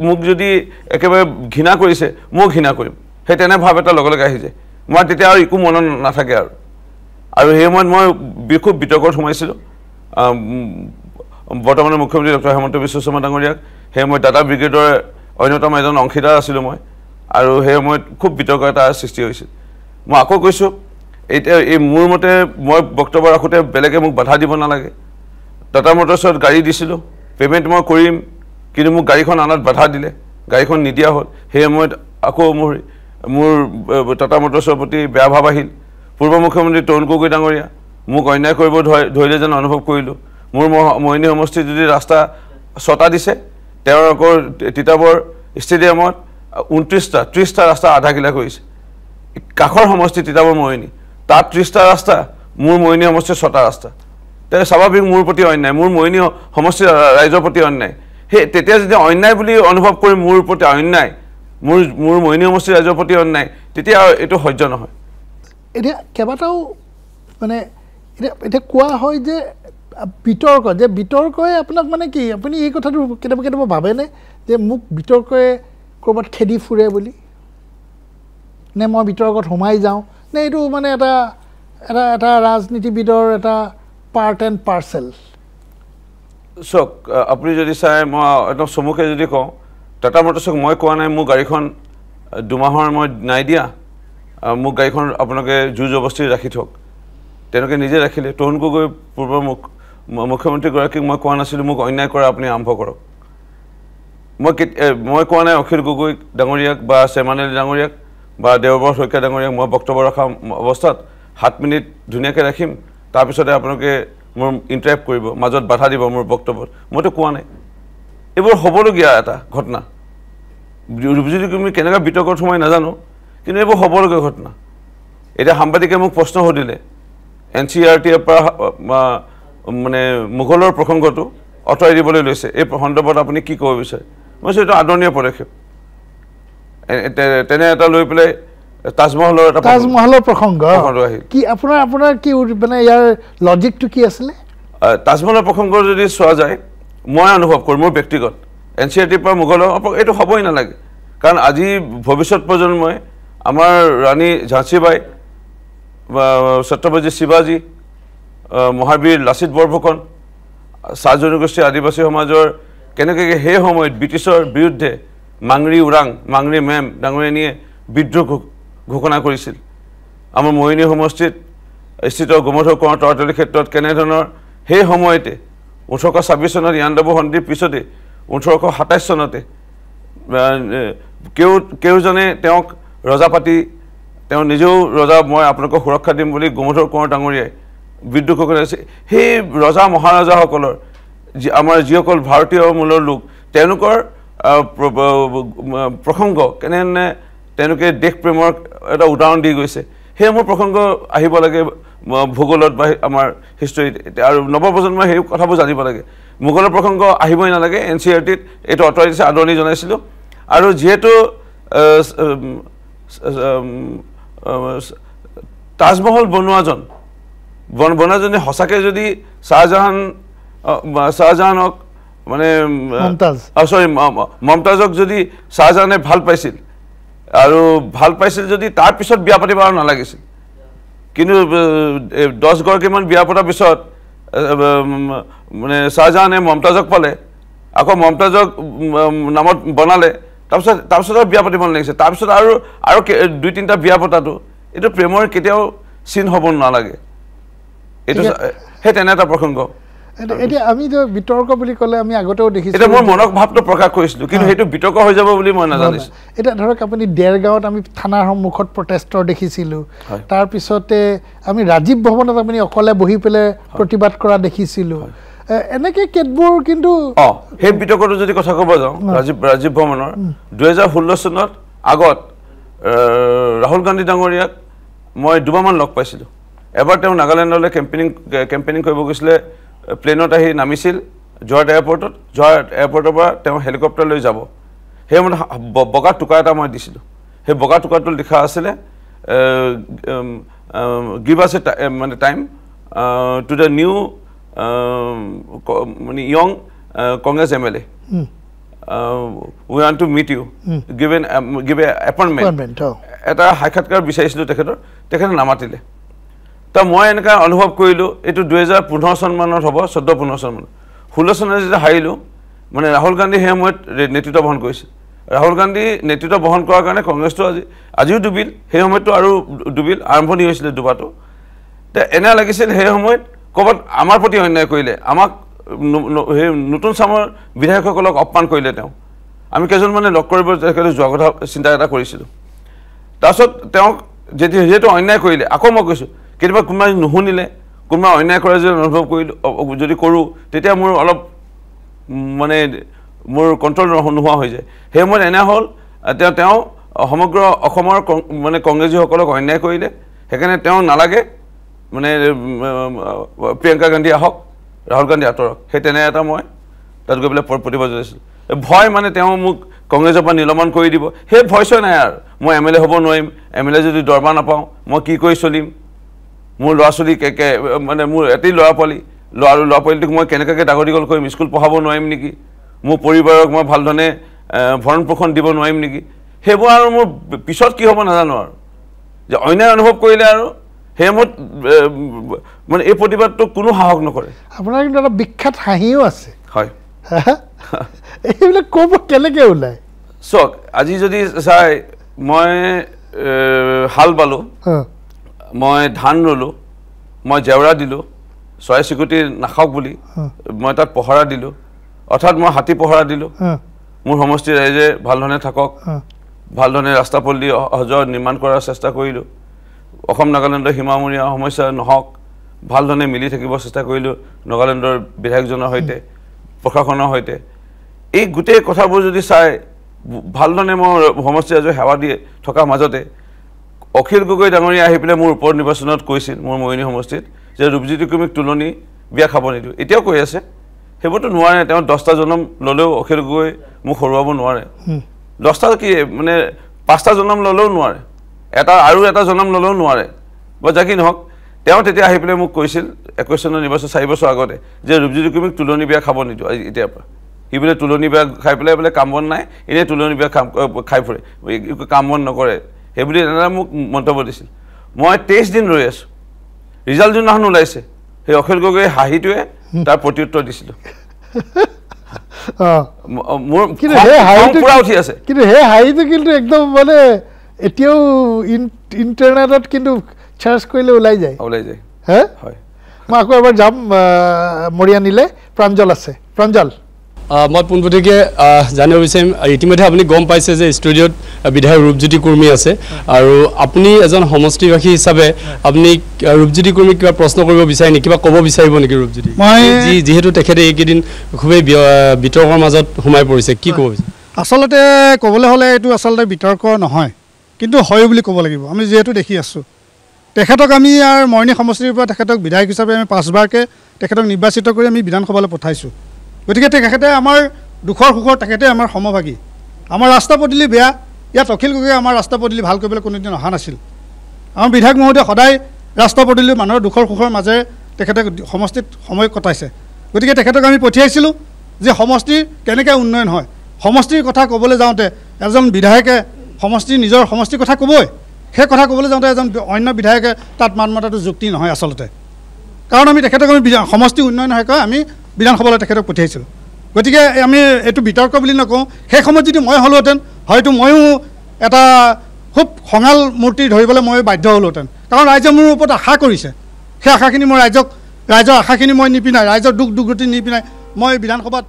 মোক যদি একেবাৰে ঘৃণা কৰিছে ময়ো ঘৃণা কৰিম সেই তেনে ভাৱ এটা লগে লগে আহি যায় মই তেতিয়া আৰু একো মনত নাথাকে আৰু সেই সময়ত মই খুব বিতৰ্কত সোমাইছিলোঁ বৰ্তমানৰ মুখ্যমন্ত্ৰী ডক্টৰ হিমন্ত বিশ্ব শৰ্মা ডাঙৰীয়াক সেই সময়ত টাটা ব্ৰিগেডৰ অন্যতম এজন অংশীদাৰ আছিলোঁ মই আৰু সেই সময়ত খুব বিতৰ্ক এটা সৃষ্টি হৈছিল মই আকৌ কৈছোঁ এতিয়া এই মোৰ মতে মই বক্তব্য ৰাখোঁতে বেলেগে মোক বাধা দিব নালাগে টাটা মটৰ্ছত গাড়ী দিছিলোঁ পে'মেণ্ট মই কৰিম কিন্তু মোক গাড়ীখন আনাত বাধা দিলে গাড়ীখন নিদিয়া হ'ল সেই সময়ত আকৌ মোৰ টাটা মটৰ্ছৰ প্ৰতি বেয়া ভাৱ আহিল পূৰ্ব মুখ্যমন্ত্ৰী তৰুণ গগৈ ডাঙৰীয়া মোক অন্যায় কৰিব ধৰিলে যেন অনুভৱ কৰিলোঁ মোৰ মৰিনী সমষ্টিত যদি ৰাস্তা 6টা দিছে তেওঁৰ আকৌ তিতাবৰ ষ্টেডিয়ামত 30টা ৰাস্তা আধা কিলা কৰিছে কাষৰ সমষ্টি তিতাবৰ মৰিনী তাত 30টা ৰাস্তা মোৰ মৰিনী সমষ্টিৰ 6টা ৰাস্তা তেওঁ স্বাভাৱিক মোৰ প্ৰতি অন্যায় মোৰ মৰিনী সমষ্টিৰ ৰাইজৰ প্ৰতি অন্যায় সেই তেতিয়া যদি অন্যায় বুলি অনুভৱ কৰি মোৰ প্ৰতি অন্যায় মোৰ মৰিনী সমষ্টিৰ ৰাইজৰ প্ৰতি অন্যায় তেতিয়া এইটো সহ্য নহয় এতিয়া কেইবাটাও মানে এতিয়া কোৱা হয় যে বিতৰ্কই আপোনাক মানে কি আপুনি এই কথাটো কেতিয়াবা ভাবেনে যে মোক বিতৰ্কই ক'ৰবাত খেদি ফুৰে বুলি নে মই বিতৰ্কত সোমাই যাওঁ নে এইটো মানে এটা ৰাজনীতিবিদৰ এটা পাৰ্ট এণ্ড পাৰ্চেল চাওক আপুনি যদি চাই মই একদম চমুকে যদি কওঁ টাটা মটৰ্ছক মই কোৱা নাই মোৰ গাড়ীখন 2 মাহৰ মই নাই দিয়া মোক গাড়ীখন আপোনালোকে জোৰ জবস্তি ৰাখি থওক তেওঁলোকে নিজে ৰাখিলে তৰুণ গগৈ পূৰ্ব মুখ্যমন্ত্ৰীগৰাকীক মই কোৱা নাছিলোঁ মোক অন্যায় কৰা আপুনি আৰম্ভ কৰক মই কোৱা নাই অখিল গগৈ ডাঙৰীয়াক বা চেমানেলি ডাঙৰীয়াক বা দেৱবৰ শইকীয়া ডাঙৰীয়াক মই বক্তব্য ৰখা অৱস্থাত 7 মিনিট ধুনীয়াকৈ ৰাখিম তাৰপিছতে আপোনালোকে মোৰ ইণ্টাৰেক্ট কৰিব মাজত বাধা দিব মোৰ বক্তব্যত মইতো কোৱা নাই এইবোৰ হ'বলগীয়া এটা ঘটনা যদি তুমি কেনেকুৱা বিতৰ্কত সোমাই নাজানো কিন্তু এইবোৰ হ'বলগীয়া ঘটনা এতিয়া সাংবাদিকে মোক প্ৰশ্ন সুধিলে NCERTৰ পৰা মানে মোগলৰ প্ৰসংগটো অঁতৰাই দিবলৈ লৈছে এই সন্দৰ্ভত আপুনি কি ক'ব বিচাৰে মই সেইটো আদৰণীয় পদক্ষেপ তেনে এটা লৈ পেলাই তাজমহলৰ প্ৰসংগ কি আপোনাৰ কি মানে ইয়াৰ লজিকটো কি আছিলে তাজমহলৰ প্ৰসংগ যদি চোৱা যায় মই অনুভৱ কৰোঁ মোৰ ব্যক্তিগত NCERTৰ পৰা মোগলৰ এইটো হ'বই নালাগে কাৰণ আজি ভৱিষ্যত প্ৰজন্মই আমাৰ ৰাণী ঝাঁচীবাই বা ছত্ৰপতি শিৱাজী মহাবীৰ লাচিত বৰফুকন চাহ জনগোষ্ঠী আদিবাসী সমাজৰ কেনেকৈ সেই সময়ত ব্ৰিটিছৰ বিৰুদ্ধে মাংৰি ওৰাং মাংৰি মেম ডাঙৰীয়ানীয়ে বিদ্ৰোহ ঘোষণা কৰিছিল আমাৰ মৰিনী সমষ্টিত স্থিত গোমধৰ কোঁৱৰ তৰাতলী ক্ষেত্ৰত কেনেধৰণৰ সেই সময়তে 1826 চনত ইয়াণ্ডাবু সন্ধিৰ পিছতে 1827 চনতে কেউজনে তেওঁক ৰজা পাতি তেওঁ নিজেও ৰজা মই আপোনালোকক সুৰক্ষা দিম বুলি গোমধৰ কোঁৱৰ ডাঙৰীয়াই বিদ্ৰোহ ঘোষণা কৰিছে সেই ৰজা মহাৰজাসকলৰ আমাৰ যিসকল ভাৰতীয় মূলৰ লোক তেওঁলোকৰ প্ৰসংগ কেনেধৰণে তেওঁলোকে দেশ প্ৰেমৰ এটা উদাহৰণ দি গৈছে সেইসমূহ প্ৰসংগ আহিব লাগে ভূগোলত বা আমাৰ হিষ্ট্ৰীত আৰু নৱপ্ৰজন্মই সেই কথাবোৰ জানিব লাগে মোগলৰ প্ৰসংগ আহিবই নালাগে NCERTত এইটো আঁতৰাই দিছে আদৰণি জনাইছিলোঁ আৰু যিহেতু তাজমহল বনোৱাজনে সঁচাকৈ যদি শ্বাহজাহানক মানে মমতাজক যদি শ্বাহজাহানে ভাল পাইছিল আৰু ভাল পাইছিল যদি তাৰপিছত বিয়া পাতিব আৰু নালাগিছিল কিন্তু 10 গৰাকীমান বিয়া পতাৰ পিছত মানে শ্বাহজাহানে মমতাজক পালে আকৌ মমতাজক নামত বনালে তাৰপিছত বিয়া পাতিব নালাগিছে তাৰপিছত আৰু 2-3টা বিয়া পতাটো এইটো প্ৰেমৰ কেতিয়াও চিন হ'ব নালাগে এইটো সেই তেনে এটা প্ৰসংগ এতিয়া আমি বিতৰ্ক বুলি ক'লে আমি আগতেও দেখিছোঁ এটা মোৰ মনৰ ভাৱটো প্ৰকাশ কৰিছিলোঁ কিন্তু সেইটো বিতৰ্ক হৈ যাব বুলি মই নাজানিছোঁ এতিয়া ধৰক আপুনি দেৰগাঁৱত আমি থানাৰ সন্মুখত প্ৰটেষ্টৰ দেখিছিলোঁ তাৰপিছতে আমি ৰাজীৱ ভৱনত আপুনি অকলে বহি পেলাই প্ৰতিবাদ কৰা দেখিছিলোঁ এনেকৈ কেতবোৰ কিন্তু সেই বিতৰ্কটো যদি কথা ক'ব যাওঁ ৰাজীৱ ভৱনৰ 2016 চনত আগত ৰাহুল গান্ধী ডাঙৰীয়াক মই দুবাৰমান লগ পাইছিলোঁ এবাৰ তেওঁ নাগালেণ্ডলৈ কেম্পেইনিং কৰিব গৈছিলে প্লেনত আহি নামিছিল যোৰহাট এয়াৰপৰ্টৰ পৰা তেওঁ হেলিকপ্টাৰ লৈ যাব সেই সময়ত বগা টুকা এটা মই দিছিলোঁ সেই বগা টুকাটো লিখা আছিলে গিভ আছ এ মানে টাইম টু দ্য নিউ মানে young Congress MLA we want to meet you give a appointment এটা সাক্ষাৎকাৰ বিচাৰিছিলোঁ তেখেতে নামাতিলে মই এনেকুৱা অনুভৱ কৰিলোঁ এইটো 2015 চনমানত হ'ব 14-15 চনমানত 16 চনত যেতিয়া হাৰিলোঁ মানে ৰাহুল গান্ধী সেই সময়ত নেতৃত্ব বহন কৰিছিল ৰাহুল গান্ধী নেতৃত্ব বহন কৰাৰ কাৰণে কংগ্ৰেছটো আজিও ডুবিল সেই সময়তো আৰু ডুবিল আৰম্ভণি হৈছিলে ডুবাটো এনে লাগিছিল সেই সময়ত ক'ৰবাত আমাৰ প্ৰতি অন্যায় কৰিলে আমাক সেই নতুন চামৰ বিধায়কসকলক অপমান কৰিলে তেওঁ আমি কেইজনমানে লগ কৰিব তেখেতে যোৱা কথা চিন্তা এটা কৰিছিলোঁ তাৰপিছত তেওঁক যিহেতু অন্যায় কৰিলে আকৌ মই কৈছোঁ কেতিয়াবা কোনোবাই নুশুনিলে কোনোবা অন্যায় কৰে যদি অনুভৱ কৰিলোঁ যদি কৰোঁ তেতিয়া মোৰ অলপ মানে মোৰ কণ্ট্ৰল নোহোৱা হৈ যায় সেই সময়ত এনে হ'ল তেওঁ সমগ্ৰ অসমৰ মানে কংগ্ৰেছীসকলক অন্যায় কৰিলে সেইকাৰণে তেওঁ নালাগে মানে প্ৰিয়ংকা গান্ধী আহক ৰাহুল গান্ধী আঁতৰক সেই তেনে এটা মই তাত গৈ পেলাই প্ৰতিবাদ জনাইছিলোঁ ভয় মানে তেওঁ মোক কংগ্ৰেছৰ পৰা নিলম্বন কৰি দিব সেই ভয় চয় নাই আৰু মই MLA হ'ব নোৱাৰিম MLA যদি দৰমহা নাপাওঁ মই কি কৰি চলিম মোৰ ল'ৰা ছোৱালী মানে মোৰ এটি ল'ৰা পোৱালিটোক মই কেনেকৈ ডাঙৰ দীঘল কৰিম স্কুল পঢ়াব নোৱাৰিম নেকি মোৰ পৰিবাৰক মই ভালধৰণে ভৰণ পোষণ দিব নোৱাৰিম নেকি সেইবোৰ আৰু মোৰ পিছত কি হ'ব নাজানো আৰু যে অন্যায় অনুভৱ কৰিলে আৰু সেই সময়ত মানে এই প্ৰতিবাদটো কোনো সাহস নকৰে আপোনাৰ কিন্তু এটা বিখ্যাত হাঁহিও আছে হয় এইবিলাক ক'ব কেনেকৈ ওলায় চাওক আজি যদি চাই মই হাল বালোঁ মই ধান ৰুলোঁ মই জেওৰা দিলোঁ চৰাই চিকুটি নাখাওক বুলি মই তাত পহৰা দিলোঁ অৰ্থাৎ মই হাতী পহৰা দিলোঁ মোৰ সমষ্টিৰ ৰাইজে ভাল ধৰণে থাকক ভাল ধৰণে ৰাস্তা পদূলি অহা নিৰ্মাণ কৰাৰ চেষ্টা কৰিলোঁ অসম নাগালেণ্ডৰ সীমামূৰীয়া সমস্যা নহওক ভাল ধৰণে মিলি থাকিব চেষ্টা কৰিলোঁ নাগালেণ্ডৰ বিধায়কজনৰ সৈতে প্ৰশাসনৰ সৈতে এই গোটেই কথাবোৰ যদি চাই ভাল ধৰণে মই সমষ্টিৰ ৰাইজক সেৱা দি থকাৰ মাজতে অখিল গগৈ ডাঙৰীয়া আহি পেলাই মোৰ ওপৰ নিৰ্বাচনত কৈছিল মোৰ মৰিয়নি সমষ্টিত যে ৰূপজ্যোতি কুৰ্মীক তুলনি বিয়া খাব নিদিওঁ এতিয়াও কৈ আছে সেইবোৰতো নোৱাৰে তেওঁ 10টা জনম ল'লেও অখিল গগৈ মোক হৰুৱাব নোৱাৰে 10টা কি মানে 5টা জনম ল'লেও নোৱাৰে আৰু এটা জনম ল'লেও নোৱাৰে বা যাকি নহওক তেওঁ তেতিয়া আহি পেলাই মোক কৈছিল 21 চনৰ নিৰ্বাচন 4 বছৰ আগতে যে ৰূপজ্যোতি কুৰ্মীক তুলনি বিয়া খাব নিদিওঁ এতিয়াৰ পৰা সি বোলে তুলনি বিয়া খাই পেলাই বোলে কাম বন নাই এনেই তুলনি বিয়া খাই ফুৰে কাম বন নকৰে সেইবুলি এনেদৰে মোক মন্তব্য দিছিল মই 23 দিন ৰৈ আছোঁ ৰিজাল্ট যোনদিনাখন ওলাইছে সেই অখিল গগৈ হাঁহিটোৱে তাৰ প্ৰত্যুত্তৰ দিছিলোঁ মোৰ পুৰা উঠি আছে কিন্তু সেই হাঁহিটো কিন্তু একদম মানে এতিয়াও ইণ্টাৰনেটত কিন্তু চাৰ্চ কৰিলে ওলাই যায় হে হয় মই আকৌ এবাৰ যাম মৰিয়নিলৈ প্ৰাঞ্জল আছে প্ৰাঞ্জল মই পোনপটীয়াকৈ জানিব বিচাৰিম ইতিমধ্যে আপুনি গম পাইছে যে ষ্টুডিঅ'ত বিধায়ক ৰূপজ্যোতি কুৰ্মী আছে আৰু আপুনি এজন সমষ্টিবাসী হিচাপে আপুনি ৰূপজ্যোতি কুৰ্মীক কিবা প্ৰশ্ন কৰিব বিচাৰে নেকি কিবা ক'ব বিচাৰিব নেকি ৰূপজ্যোতি যিহেতু তেখেতে এইকেইদিন খুবেই বিতৰ্কৰ মাজত সোমাই পৰিছে কি ক'ব বিচাৰে আচলতে ক'বলৈ হ'লে এইটো আচলতে বিতৰ্ক নহয় কিন্তু হয় বুলি ক'ব লাগিব আমি যিহেতু দেখি আছোঁ তেখেতক আমি আৰু মৰিয়নি সমষ্টিৰ পৰা তেখেতক বিধায়ক হিচাপে আমি 5বাৰকৈ তেখেতক নিৰ্বাচিত কৰি আমি বিধানসভালৈ পঠাইছোঁ গতিকে তেখেতে আমাৰ দুখৰ সুখৰ তেখেতে আমাৰ সমভাগী আমাৰ ৰাস্তা পদূলি বেয়া ইয়াত অখিল গগৈয়ে আমাৰ ৰাস্তা পদূলি ভাল কৰিবলৈ কোনোদিন অহা নাছিল আমাৰ বিধায়ক মহোদয়ে সদায় ৰাস্তা পদূলি মানুহৰ দুখৰ সুখৰ মাজেৰে তেখেতে সমষ্টিত সময় কটাইছে গতিকে তেখেতক আমি পঠিয়াইছিলোঁ যে সমষ্টিৰ কেনেকৈ উন্নয়ন হয় সমষ্টিৰ কথা ক'বলৈ যাওঁতে এজন বিধায়কে নিজৰ সমষ্টিৰ কথা ক'বই সেই কথা ক'বলৈ যাওঁতে এজন অন্য বিধায়কে তাত মাত মতাটো যুক্তি নহয় আচলতে কাৰণ আমি তেখেতক সমষ্টি উন্নয়ন হয় কয় আমি বিধানসভালৈ তেখেতক পঠিয়াইছিলোঁ গতিকে আমি এইটো বিতৰ্ক বুলি নকওঁ সেই সময়ত যদি মই হ'লোহেঁতেন হয়তো ময়ো এটা খুব খঙাল মূৰ্তি ধৰিবলৈ মই বাধ্য হ'লোহেঁতেন কাৰণ ৰাইজে মোৰ ওপৰত আশা কৰিছে সেই আশাখিনি মই ৰাইজৰ আশাখিনি মই নিপিনাই ৰাইজৰ দুখ দুৰ্গতি নিপিনাই মই বিধানসভাত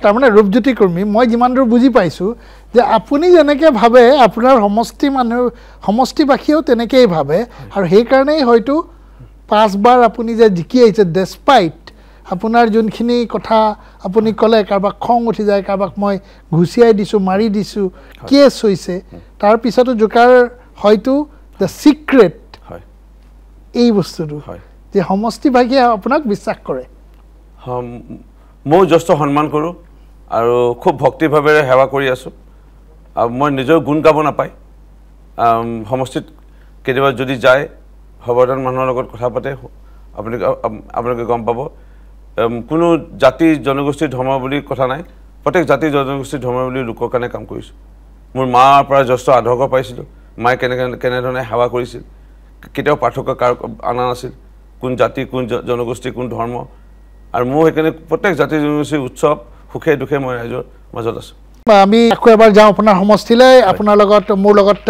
তাৰমানে ৰূপজ্যোতি কুৰ্মী মই যিমান দূৰ বুজি পাইছোঁ যে আপুনি যেনেকৈ ভাবে আপোনাৰ সমষ্টিবাসীয়েও তেনেকৈয়ে ভাবে আৰু সেইকাৰণেই হয়তো 5বাৰ আপুনি যে জিকি আহিছে ডেছপাইট আপোনাৰ যোনখিনি কথা আপুনি ক'লে কাৰোবাক খং উঠি যায় কাৰোবাক মই ঘুচিয়াই দিছোঁ মাৰি দিছোঁ কেছ হৈছে তাৰপিছতো জোকাৰ হয়তো দ্য চিক্ৰেট এই বস্তুটো যে সমষ্টিবাসীয়ে আপোনাক বিশ্বাস কৰে মই যথেষ্ট সন্মান কৰোঁ আৰু খুব ভক্তিভাৱেৰে সেৱা কৰি আছোঁ আৰু মই নিজৰ গুণ গাব নাপায় সমষ্টিত কেতিয়াবা যদি যায় সৰ্বসাধাৰণ মানুহৰ লগত কথা পাতে আপোনালোকে গম পাব কোনো জাতি জনগোষ্ঠীৰ ধৰ্ম বুলি কথা নাই প্ৰত্যেক জাতি জনগোষ্ঠীৰ ধৰ্ম বুলি লোকৰ কাৰণে কাম কৰিছোঁ মোৰ মাৰ পৰা যথেষ্ট আদৰ্শ পাইছিলোঁ মায়ে কেনেধৰণে সেৱা কৰিছিল কেতিয়াও পাৰ্থক্য অনা নাছিল কোন জাতি কোন জনগোষ্ঠী কোন ধৰ্ম আৰু মোৰ সেইকাৰণে প্ৰত্যেক জাতি জনগোষ্ঠীৰ উৎসৱ সুখে দুখে মই ৰাইজৰ মাজত আছোঁ আমি আকৌ এবাৰ যাওঁ আপোনাৰ সমষ্টিলৈ আপোনাৰ লগত মোৰ লগত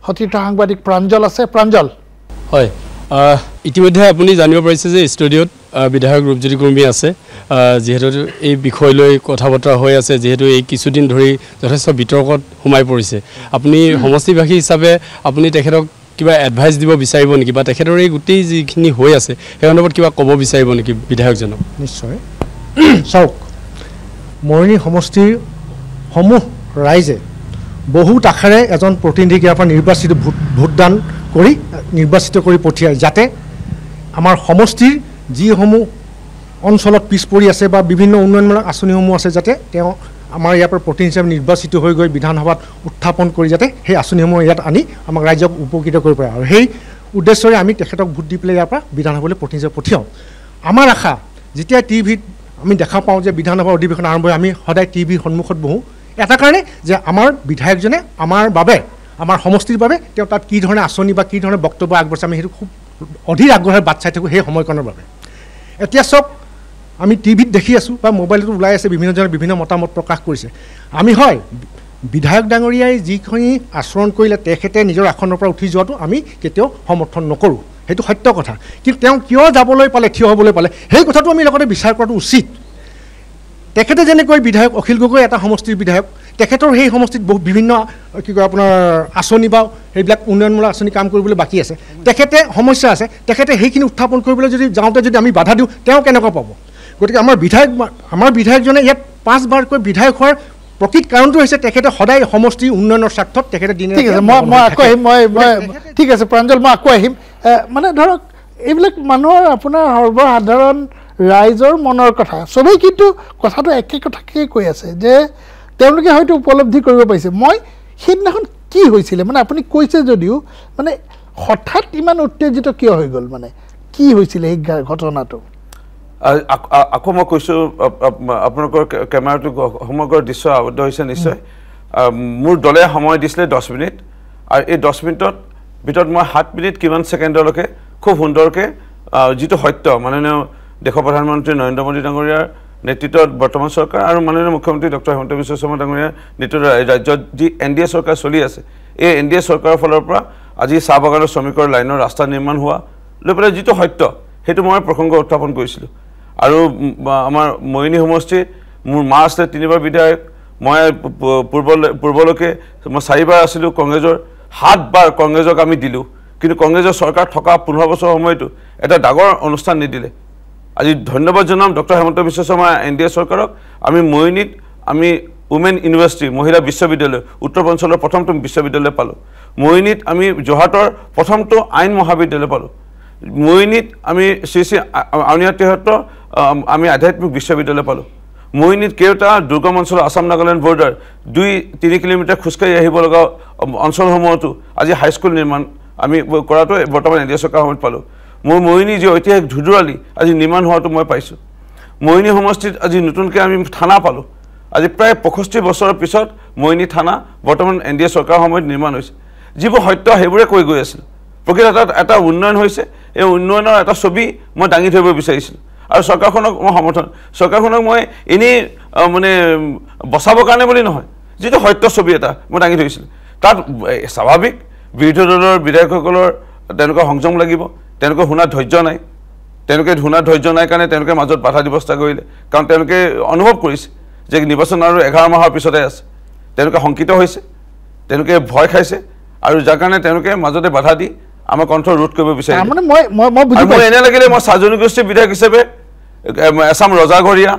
সতীৰ্থ সাংবাদিক প্ৰাঞ্জল আছে প্ৰাঞ্জল হয় ইতিমধ্যে আপুনি জানিব পাৰিছে যে ষ্টুডিঅ'ত বিধায়ক ৰূপজ্যোতি কুৰ্মী আছে যিহেতু এই বিষয় লৈ কথা বতৰা হৈ আছে যিহেতু এই কিছুদিন ধৰি যথেষ্ট বিতৰ্কত সোমাই পৰিছে আপুনি সমষ্টিবাসী হিচাপে আপুনি তেখেতক কিবা এডভাইচ দিব বিচাৰিব নেকি বা তেখেতৰ এই গোটেই যিখিনি হৈ আছে সেই সন্দৰ্ভত কিবা ক'ব বিচাৰিব নেকি বিধায়কজনক নিশ্চয় চাওক মৰিয়নি সমষ্টিৰ সমূহ ৰাইজে বহুত আশাৰে এজন প্ৰতিনিধিক ইয়াৰ পৰা নিৰ্বাচিত ভোটদান কৰি নিৰ্বাচিত কৰি পঠিয়ায় যাতে আমাৰ সমষ্টিৰ যিসমূহ অঞ্চলত পিছ পৰি আছে বা বিভিন্ন উন্নয়নমূলক আঁচনিসমূহ আছে যাতে তেওঁ আমাৰ ইয়াৰ পৰা প্ৰতিনিধি হিচাপে নিৰ্বাচিত হৈ গৈ বিধানসভাত উত্থাপন কৰি যাতে সেই আঁচনিসমূহ ইয়াত আনি আমাক ৰাইজক উপকৃত কৰিব পাৰে আৰু সেই উদ্দেশ্যৰে আমি তেখেতক ভোট দি পেলাই ইয়াৰ পৰা বিধানসভালৈ প্ৰতিনিধি হিচাপে পঠিয়াওঁ আমাৰ আশা যেতিয়া টিভিত আমি দেখা পাওঁ যে বিধানসভাৰ অধিৱেশন আৰম্ভ হয় আমি সদায় টিভিৰ সন্মুখত বহোঁ এটা কাৰণে যে আমাৰ বিধায়কজনে আমাৰ বাবে আমাৰ সমষ্টিৰ বাবে তেওঁ তাত কি ধৰণে আঁচনি বা কি ধৰণে বক্তব্য আগবঢ়াইছে আমি সেইটো খুব অধীৰ আগ্ৰহেৰে বাট চাই থাকোঁ সেই সময়কণৰ বাবে এতিয়া চব আমি টিভিত দেখি আছোঁ বা মোবাইলতো ওলাই আছে বিভিন্নজনে বিভিন্ন মতামত প্ৰকাশ কৰিছে আমি হয় বিধায়ক ডাঙৰীয়াই যিখিনি আচৰণ কৰিলে তেখেতে নিজৰ আসনৰ পৰা উঠি যোৱাটো আমি কেতিয়াও সমৰ্থন নকৰোঁ সেইটো সত্য কথা কিন্তু তেওঁ কিয় যাবলৈ পালে থিয় হ'বলৈ পালে সেই কথাটো আমি লগতে বিচাৰ কৰাটো উচিত তেখেতে যেনেকৈ বিধায়ক অখিল গগৈ এটা সমষ্টিৰ বিধায়ক তেখেতৰ সেই সমষ্টিত বহুত বিভিন্ন কি কয় আপোনাৰ আঁচনি বা সেইবিলাক উন্নয়নমূলক আঁচনি কাম কৰিবলৈ বাকী আছে তেখেতে সমস্যা আছে তেখেতে সেইখিনি উত্থাপন কৰিবলৈ যদি যাওঁতে যদি আমি বাধা দিওঁ তেওঁ কেনেকুৱা পাব গতিকে আমাৰ বিধায়কজনে ইয়াত 5 বাৰকৈ বিধায়ক হোৱাৰ প্ৰকৃত কাৰণটো হৈছে তেখেতে সদায় সমষ্টি উন্নয়নৰ স্বাৰ্থত তেখেতে দিনে ঠিক আছে মই আকৌ আহিম মই ঠিক আছে প্ৰাঞ্জল মই আকৌ আহিম মানে ধৰক এইবিলাক মানুহৰ আপোনাৰ সৰ্বসাধাৰণ ৰাইজৰ মনৰ কথা সবেই কিন্তু কথাটো একে কথাকেই কৈ আছে যে তেওঁলোকে হয়তো উপলব্ধি কৰিব পাৰিছে মই সেইদিনাখন কি হৈছিলে মানে আপুনি কৈছে যদিও মানে হঠাৎ ইমান উত্তেজিত কিয় হৈ গ'ল মানে কি হৈছিলে এই ঘটনাটো আকৌ মই কৈছোঁ আপোনালোকৰ কেমেৰাটো সমগ্ৰ দৃশ্য আবদ্ধ হৈছে নিশ্চয় মোৰ দলে সময় দিছিলে 10 মিনিট আৰু এই 10 মিনিটত ভিতৰত মই 7 মিনিট কিমান ছেকেণ্ডলৈকে খুব সুন্দৰকৈ যিটো সত্য মাননীয় দেশৰ প্ৰধানমন্ত্ৰী নৰেন্দ্ৰ মোদী ডাঙৰীয়াৰ নেতৃত্বত বৰ্তমান চৰকাৰ আৰু মাননীয় মুখ্যমন্ত্ৰী ডক্টৰ হিমন্ত বিশ্ব শৰ্মা ডাঙৰীয়াৰ নেতৃত্বত ৰাজ্যত যি NDA চৰকাৰ চলি আছে এই NDA চৰকাৰৰ ফালৰ পৰা আজি চাহ বাগানৰ শ্ৰমিকৰ লাইনৰ ৰাস্তা নিৰ্মাণ হোৱা লৈ পেলাই যিটো সত্য সেইটো মই প্ৰসংগ উত্থাপন কৰিছিলোঁ আৰু আমাৰ মৰিনী সমষ্টিৰ মোৰ মা আছিলে 3 বাৰ বিধায়ক মই পূৰ্বলৈকে মই 4 বাৰ আছিলোঁ কংগ্ৰেছৰ 7 বাৰ কংগ্ৰেছক আমি দিলোঁ কিন্তু কংগ্ৰেছৰ চৰকাৰ থকা 15 বছৰ সময়তো এটা ডাঙৰ অনুষ্ঠান নিদিলে আজি ধন্যবাদ জনাম ডক্টৰ হিমন্ত বিশ্ব শৰ্মা NDA চৰকাৰক আমি মৰিনীত আমি উমেন ইউনিভাৰ্চিটি মহিলা বিশ্ববিদ্যালয় উত্তৰ পঞ্চলৰ প্ৰথমটো বিশ্ববিদ্যালয় পালোঁ মৰিনীত আমি যোৰহাটৰ প্ৰথমটো আইন মহাবিদ্যালয় পালোঁ মৰিনীত আমি শ্ৰী শ্ৰী আউনীআটীসত্ৰ আমি আধ্যাত্মিক বিশ্ববিদ্যালয় পালোঁ মৰিনীত কেইটা দুৰ্গম অঞ্চল আসাম নাগালেণ্ড বৰ্ডাৰ 2-3 কিলোমিটাৰ খোজকাঢ়ি আহিব লগা অঞ্চলসমূহতো আজি হাইস্কুল নিৰ্মাণ আমি কৰাটো বৰ্তমান NDA চৰকাৰ সময়ত পালোঁ মোৰ মৰিনী যি ঐতিহাসিক ধুদুৰালি আজি নিৰ্মাণ হোৱাটো মই পাইছোঁ মৰিনী সমষ্টিত আজি নতুনকৈ আমি থানা পালোঁ আজি প্ৰায় 65 বছৰৰ পিছত মৰিনী থানা বৰ্তমান NDA চৰকাৰৰ সময়ত নিৰ্মাণ হৈছে যিবোৰ সত্য সেইবোৰে কৈ গৈ আছিল প্ৰকৃত এটা উন্নয়ন হৈছে এই উন্নয়নৰ এটা ছবি মই দাঙি ধৰিব বিচাৰিছিলোঁ আৰু চৰকাৰখনক মই সমৰ্থন চৰকাৰখনক মই এনেই মানে বচাবৰ কাৰণে বুলি নহয় যিটো সত্য ছবি এটা মই দাঙি ধৰিছিলোঁ তাত স্বাভাৱিক বিৰোধী দলৰ বিধায়কসকলৰ তেওঁলোকৰ সংযম লাগিব তেওঁলোকৰ শুনাৰ ধৈৰ্য নাই তেওঁলোকে শুনাৰ ধৈৰ্য নাই কাৰণে তেওঁলোকে মাজত বাধা ব্যৱস্থা কৰিলে কাৰণ তেওঁলোকে অনুভৱ কৰিছে যে নিৰ্বাচন আৰু 11 মাহৰ পিছতে আছে তেওঁলোকে শংকিত হৈছে তেওঁলোকে ভয় খাইছে আৰু যাৰ কাৰণে তেওঁলোকে মাজতে বাধা দি আমাৰ কণ্ঠ ৰোধ কৰিব বিচাৰিছে মানে মই বুজি পাইছোঁ এনে লাগিলে মই চাহ জনগোষ্ঠীৰ বিধায়ক হিচাপে এছাম ৰজাঘৰীয়া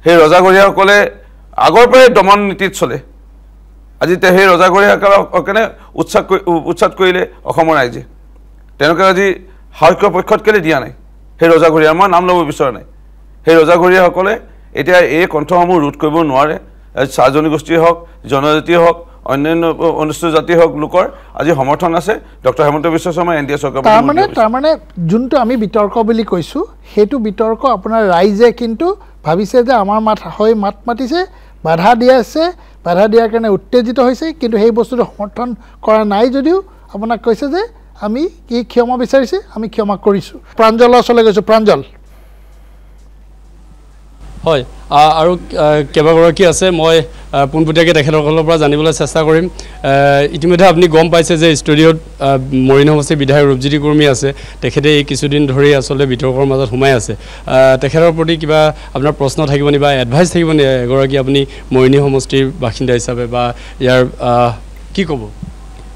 সেই ৰজাঘৰীয়াসকলে আগৰ পৰাই দমন নীতিত চলে আজি সেই ৰজাঘৰীয়াসকলক কেনে উৎসাহ কৰিলে অসমৰ ৰাইজে তেওঁলোকে আজি সাহসৰ পক্ষত কেলে দিয়া নাই সেই ৰজাঘৰীয়া মই নাম ল'ব বিচৰা নাই সেই ৰজাঘৰীয়াসকলে এতিয়া এই কণ্ঠসমূহ ৰোধ কৰিব নোৱাৰে চাহ জনগোষ্ঠী হওক জনজাতি হওক অন্যান্য অনুষ্ঠিত জাতি হওক লোকৰ আজি সমৰ্থন আছে ডক্টৰ হিমন্ত বিশ্ব শৰ্মা NDA চৰকাৰ তাৰমানে যোনটো আমি বিতৰ্ক বুলি কৈছোঁ সেইটো বিতৰ্ক আপোনাৰ ৰাইজে কিন্তু ভাবিছে যে আমাৰ মাত মাতিছে বাধা দিয়া আছে বাধা দিয়াৰ কাৰণে উত্তেজিত হৈছে কিন্তু সেই বস্তুটো সমৰ্থন কৰা নাই যদিও আপোনাক কৈছে যে আমি কি ক্ষমা বিচাৰিছে আমি ক্ষমা কৰিছোঁ প্ৰাঞ্জলৰ ওচৰলৈ গৈছোঁ প্ৰাঞ্জল হয় আৰু কেইবাগৰাকী আছে মই পোনপটীয়াকৈ তেখেতসকলৰ পৰা জানিবলৈ চেষ্টা কৰিম ইতিমধ্যে আপুনি গম পাইছে যে ষ্টুডিঅ'ত মৰিনী সমষ্টিৰ বিধায়ক ৰূপজ্যোতি কুৰ্মী আছে তেখেতে এই কিছুদিন ধৰি আচলতে বিতৰ্কৰ মাজত সোমাই আছে তেখেতৰ প্ৰতি কিবা আপোনাৰ প্ৰশ্ন থাকিব নি বা এডভাইচ থাকিব নি এগৰাকী আপুনি মৰিনী সমষ্টিৰ বাসিন্দা হিচাপে বা ইয়াৰ কি ক'ব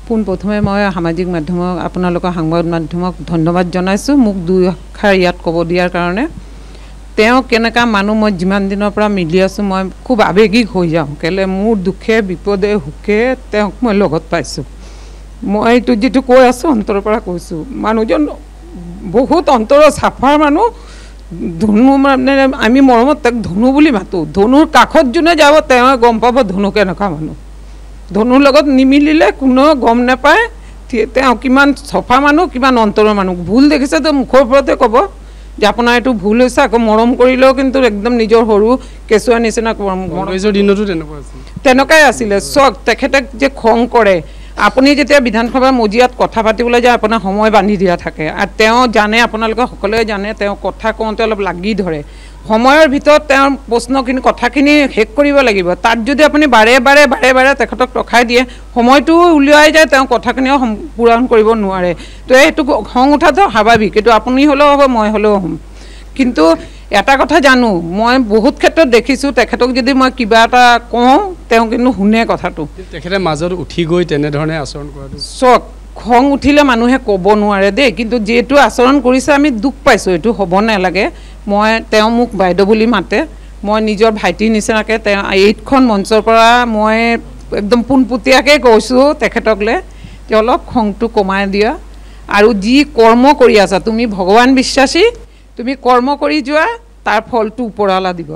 পোনপ্ৰথমে মই সামাজিক মাধ্যমক আপোনালোকৰ সংবাদ মাধ্যমক ধন্যবাদ জনাইছোঁ মোক 2 আখৰ ইয়াত ক'ব দিয়াৰ কাৰণে তেওঁ কেনেকুৱা মানুহ মই যিমান দিনৰ পৰা মিলি আছোঁ মই খুব আৱেগিক হৈ যাওঁ কেলে মোৰ দুখে বিপদে সুখে তেওঁক মই লগত পাইছোঁ মই এইটো যিটো কৈ আছোঁ অন্তৰৰ পৰা কৈছোঁ মানুহজন বহুত অন্তৰৰ চাফাৰ মানুহ ধনু মানে আমি মৰমত তাক ধনু বুলি মাতোঁ ধনুৰ কাষত যোনে যাব তেওঁ গম পাব ধনু কেনেকুৱা মানুহ ধনুৰ লগত নিমিলিলে কোনো গম নাপায় তেওঁ কিমান চফা মানুহ কিমান অন্তৰৰ মানুহ ভুল দেখিছে তো মুখৰ ওপৰতে ক'ব যে আপোনাৰ এইটো ভুল হৈছে আকৌ মৰম কৰিলেও কিন্তু একদম নিজৰ সৰু কেঁচুৱা নিচিনা তেনেকুৱাই আছিলে চক তেখেতে যে খং কৰে আপুনি যেতিয়া বিধানসভা মজিয়াত কথা পাতিবলৈ যায় আপোনাৰ সময় বান্ধি দিয়া থাকে আৰু তেওঁ জানে আপোনালোকে সকলোৱে জানে তেওঁ কথা কওঁতে অলপ লাগি ধৰে সময়ৰ ভিতৰত তেওঁৰ প্ৰশ্নখিনি কথাখিনি শেষ কৰিব লাগিব তাত যদি আপুনি বাৰে বাৰে তেখেতক ৰখাই দিয়ে সময়টো উলিয়াই যায় তেওঁ কথাখিনিও পূৰণ কৰিব নোৱাৰে তো এইটো খং উঠাটো স্বাভাৱিক এইটো আপুনি হ'লেও হ'ব মই হ'লেও হ'ম কিন্তু এটা কথা জানো মই বহুত ক্ষেত্ৰত দেখিছোঁ তেখেতক যদি মই কিবা এটা কওঁ তেওঁ কিন্তু শুনে কথাটো তেখেতে মাজত উঠি গৈ তেনেধৰণে আচৰণ কৰাটো চক খং উঠিলে মানুহে ক'ব নোৱাৰে দেই কিন্তু যিহেতু আচৰণ কৰিছে আমি দুখ পাইছোঁ এইটো হ'ব নালাগে মই তেওঁ মোক বাইদেউ বুলি মাতে মই নিজৰ ভাইটিৰ নিচিনাকৈ তেওঁ এইখন মঞ্চৰ পৰা মই একদম পোনপটীয়াকৈ কৈছোঁ তেখেতকলে যে অলপ খংটো কমাই দিয়া আৰু যি কৰ্ম কৰি আছা তুমি ভগৱান বিশ্বাসী তুমি কৰ্ম কৰি যোৱা তাৰ ফলটো ওপৰৱালা দিব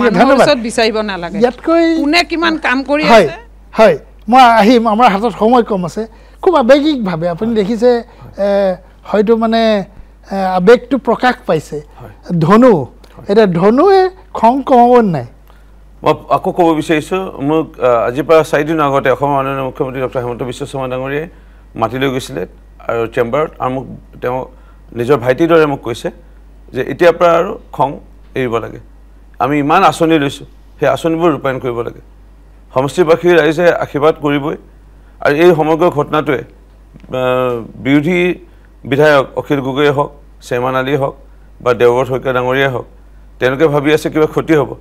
মানুহৰ ওচৰত বিচাৰিব নালাগে কোনে কিমান কাম কৰি আছে হয় মই আহিম আমাৰ হাতত সময় কম আছে খুব আৱেগিকভাৱে আপুনি দেখিছে হয়তো মানে আৱেগটো প্ৰকাশ পাইছে ধনু এতিয়া ধনুৱে খং কমাব নাই মই আকৌ ক'ব বিচাৰিছোঁ মোক আজিৰ পৰা 4 দিন আগতে অসমৰ মাননীয় মুখ্যমন্ত্ৰী ডক্টৰ হেমন্ত বিশ্ব শৰ্মা ডাঙৰীয়াই মাতি লৈ গৈছিলে আৰু চেম্বাৰত আৰু মোক তেওঁ নিজৰ ভাইটিৰ দৰে মোক কৈছে যে এতিয়াৰ পৰা আৰু খং এৰিব লাগে আমি ইমান আঁচনি লৈছোঁ সেই আঁচনিবোৰ ৰূপায়ণ কৰিব লাগে সমষ্টিবাসীৰ ৰাইজে আশীৰ্বাদ কৰিবই আৰু এই সমগ্ৰ ঘটনাটোৱে বিৰোধী বিধায়ক অখিল গগৈয়ে হওক চেমান আলীয়ে হওক বা দেৱব্ৰত শইকীয়া ডাঙৰীয়াই হওক তেওঁলোকে ভাবি আছে কিবা ক্ষতি হ'ব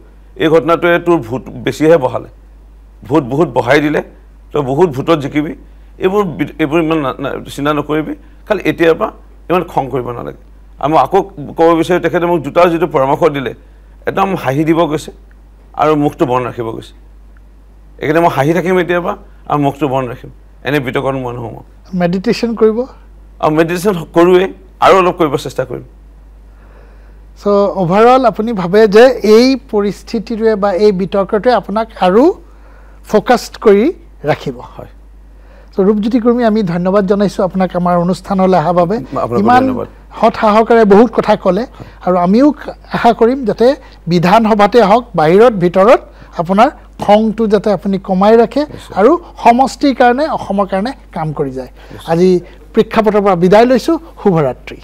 এই ঘটনাটোৱে তোৰ ভোট বেছিহে বঢ়ালে ভোট বহুত বঢ়াই দিলে তই বহুত ভোটত জিকিবি এইবোৰ ইমান চিন্তা নকৰিবি খালি এতিয়াৰ পৰা ইমান খং কৰিব নালাগে আমি আকৌ ক'ব বিচাৰোঁ তেখেতে মোক দুটা যিটো পৰামৰ্শ দিলে একদম হাঁহি দিব গৈছে আৰু মুখটো বন্ধ ৰাখিব গৈছে এইকাৰণে মই হাঁহি থাকিম এতিয়াৰ পৰা আৰু মুখটো বন্ধ ৰাখিম এনে বিতৰ্কত মই নহ'ম মেডিটেশ্যন কৰিব আৰু মেডিটেশ্যন কৰোঁৱেই আৰু অলপ কৰিব চেষ্টা কৰিম চ' অভাৰঅল আপুনি ভাবে যে এই পৰিস্থিতিটোৱে বা এই বিতৰ্কটোৱে আপোনাক আৰু ফ'কাছড কৰি ৰাখিব হয় চ' ৰূপজ্যোতি কুৰ্মী আমি ধন্যবাদ জনাইছোঁ আপোনাক আমাৰ অনুষ্ঠানলৈ অহাৰ বাবে ইমান হঠ সাহসেৰে বহুত কথা ক'লে আৰু আমিও আশা কৰিম যাতে বিধানসভাতে হওক বাহিৰত ভিতৰত আপোনাৰ খংটো যাতে আপুনি কমাই ৰাখে আৰু সমষ্টিৰ কাৰণে অসমৰ কাৰণে কাম কৰি যায় আজি প্ৰেক্ষাপটৰ পৰা বিদায় লৈছোঁ শুভৰাত্ৰি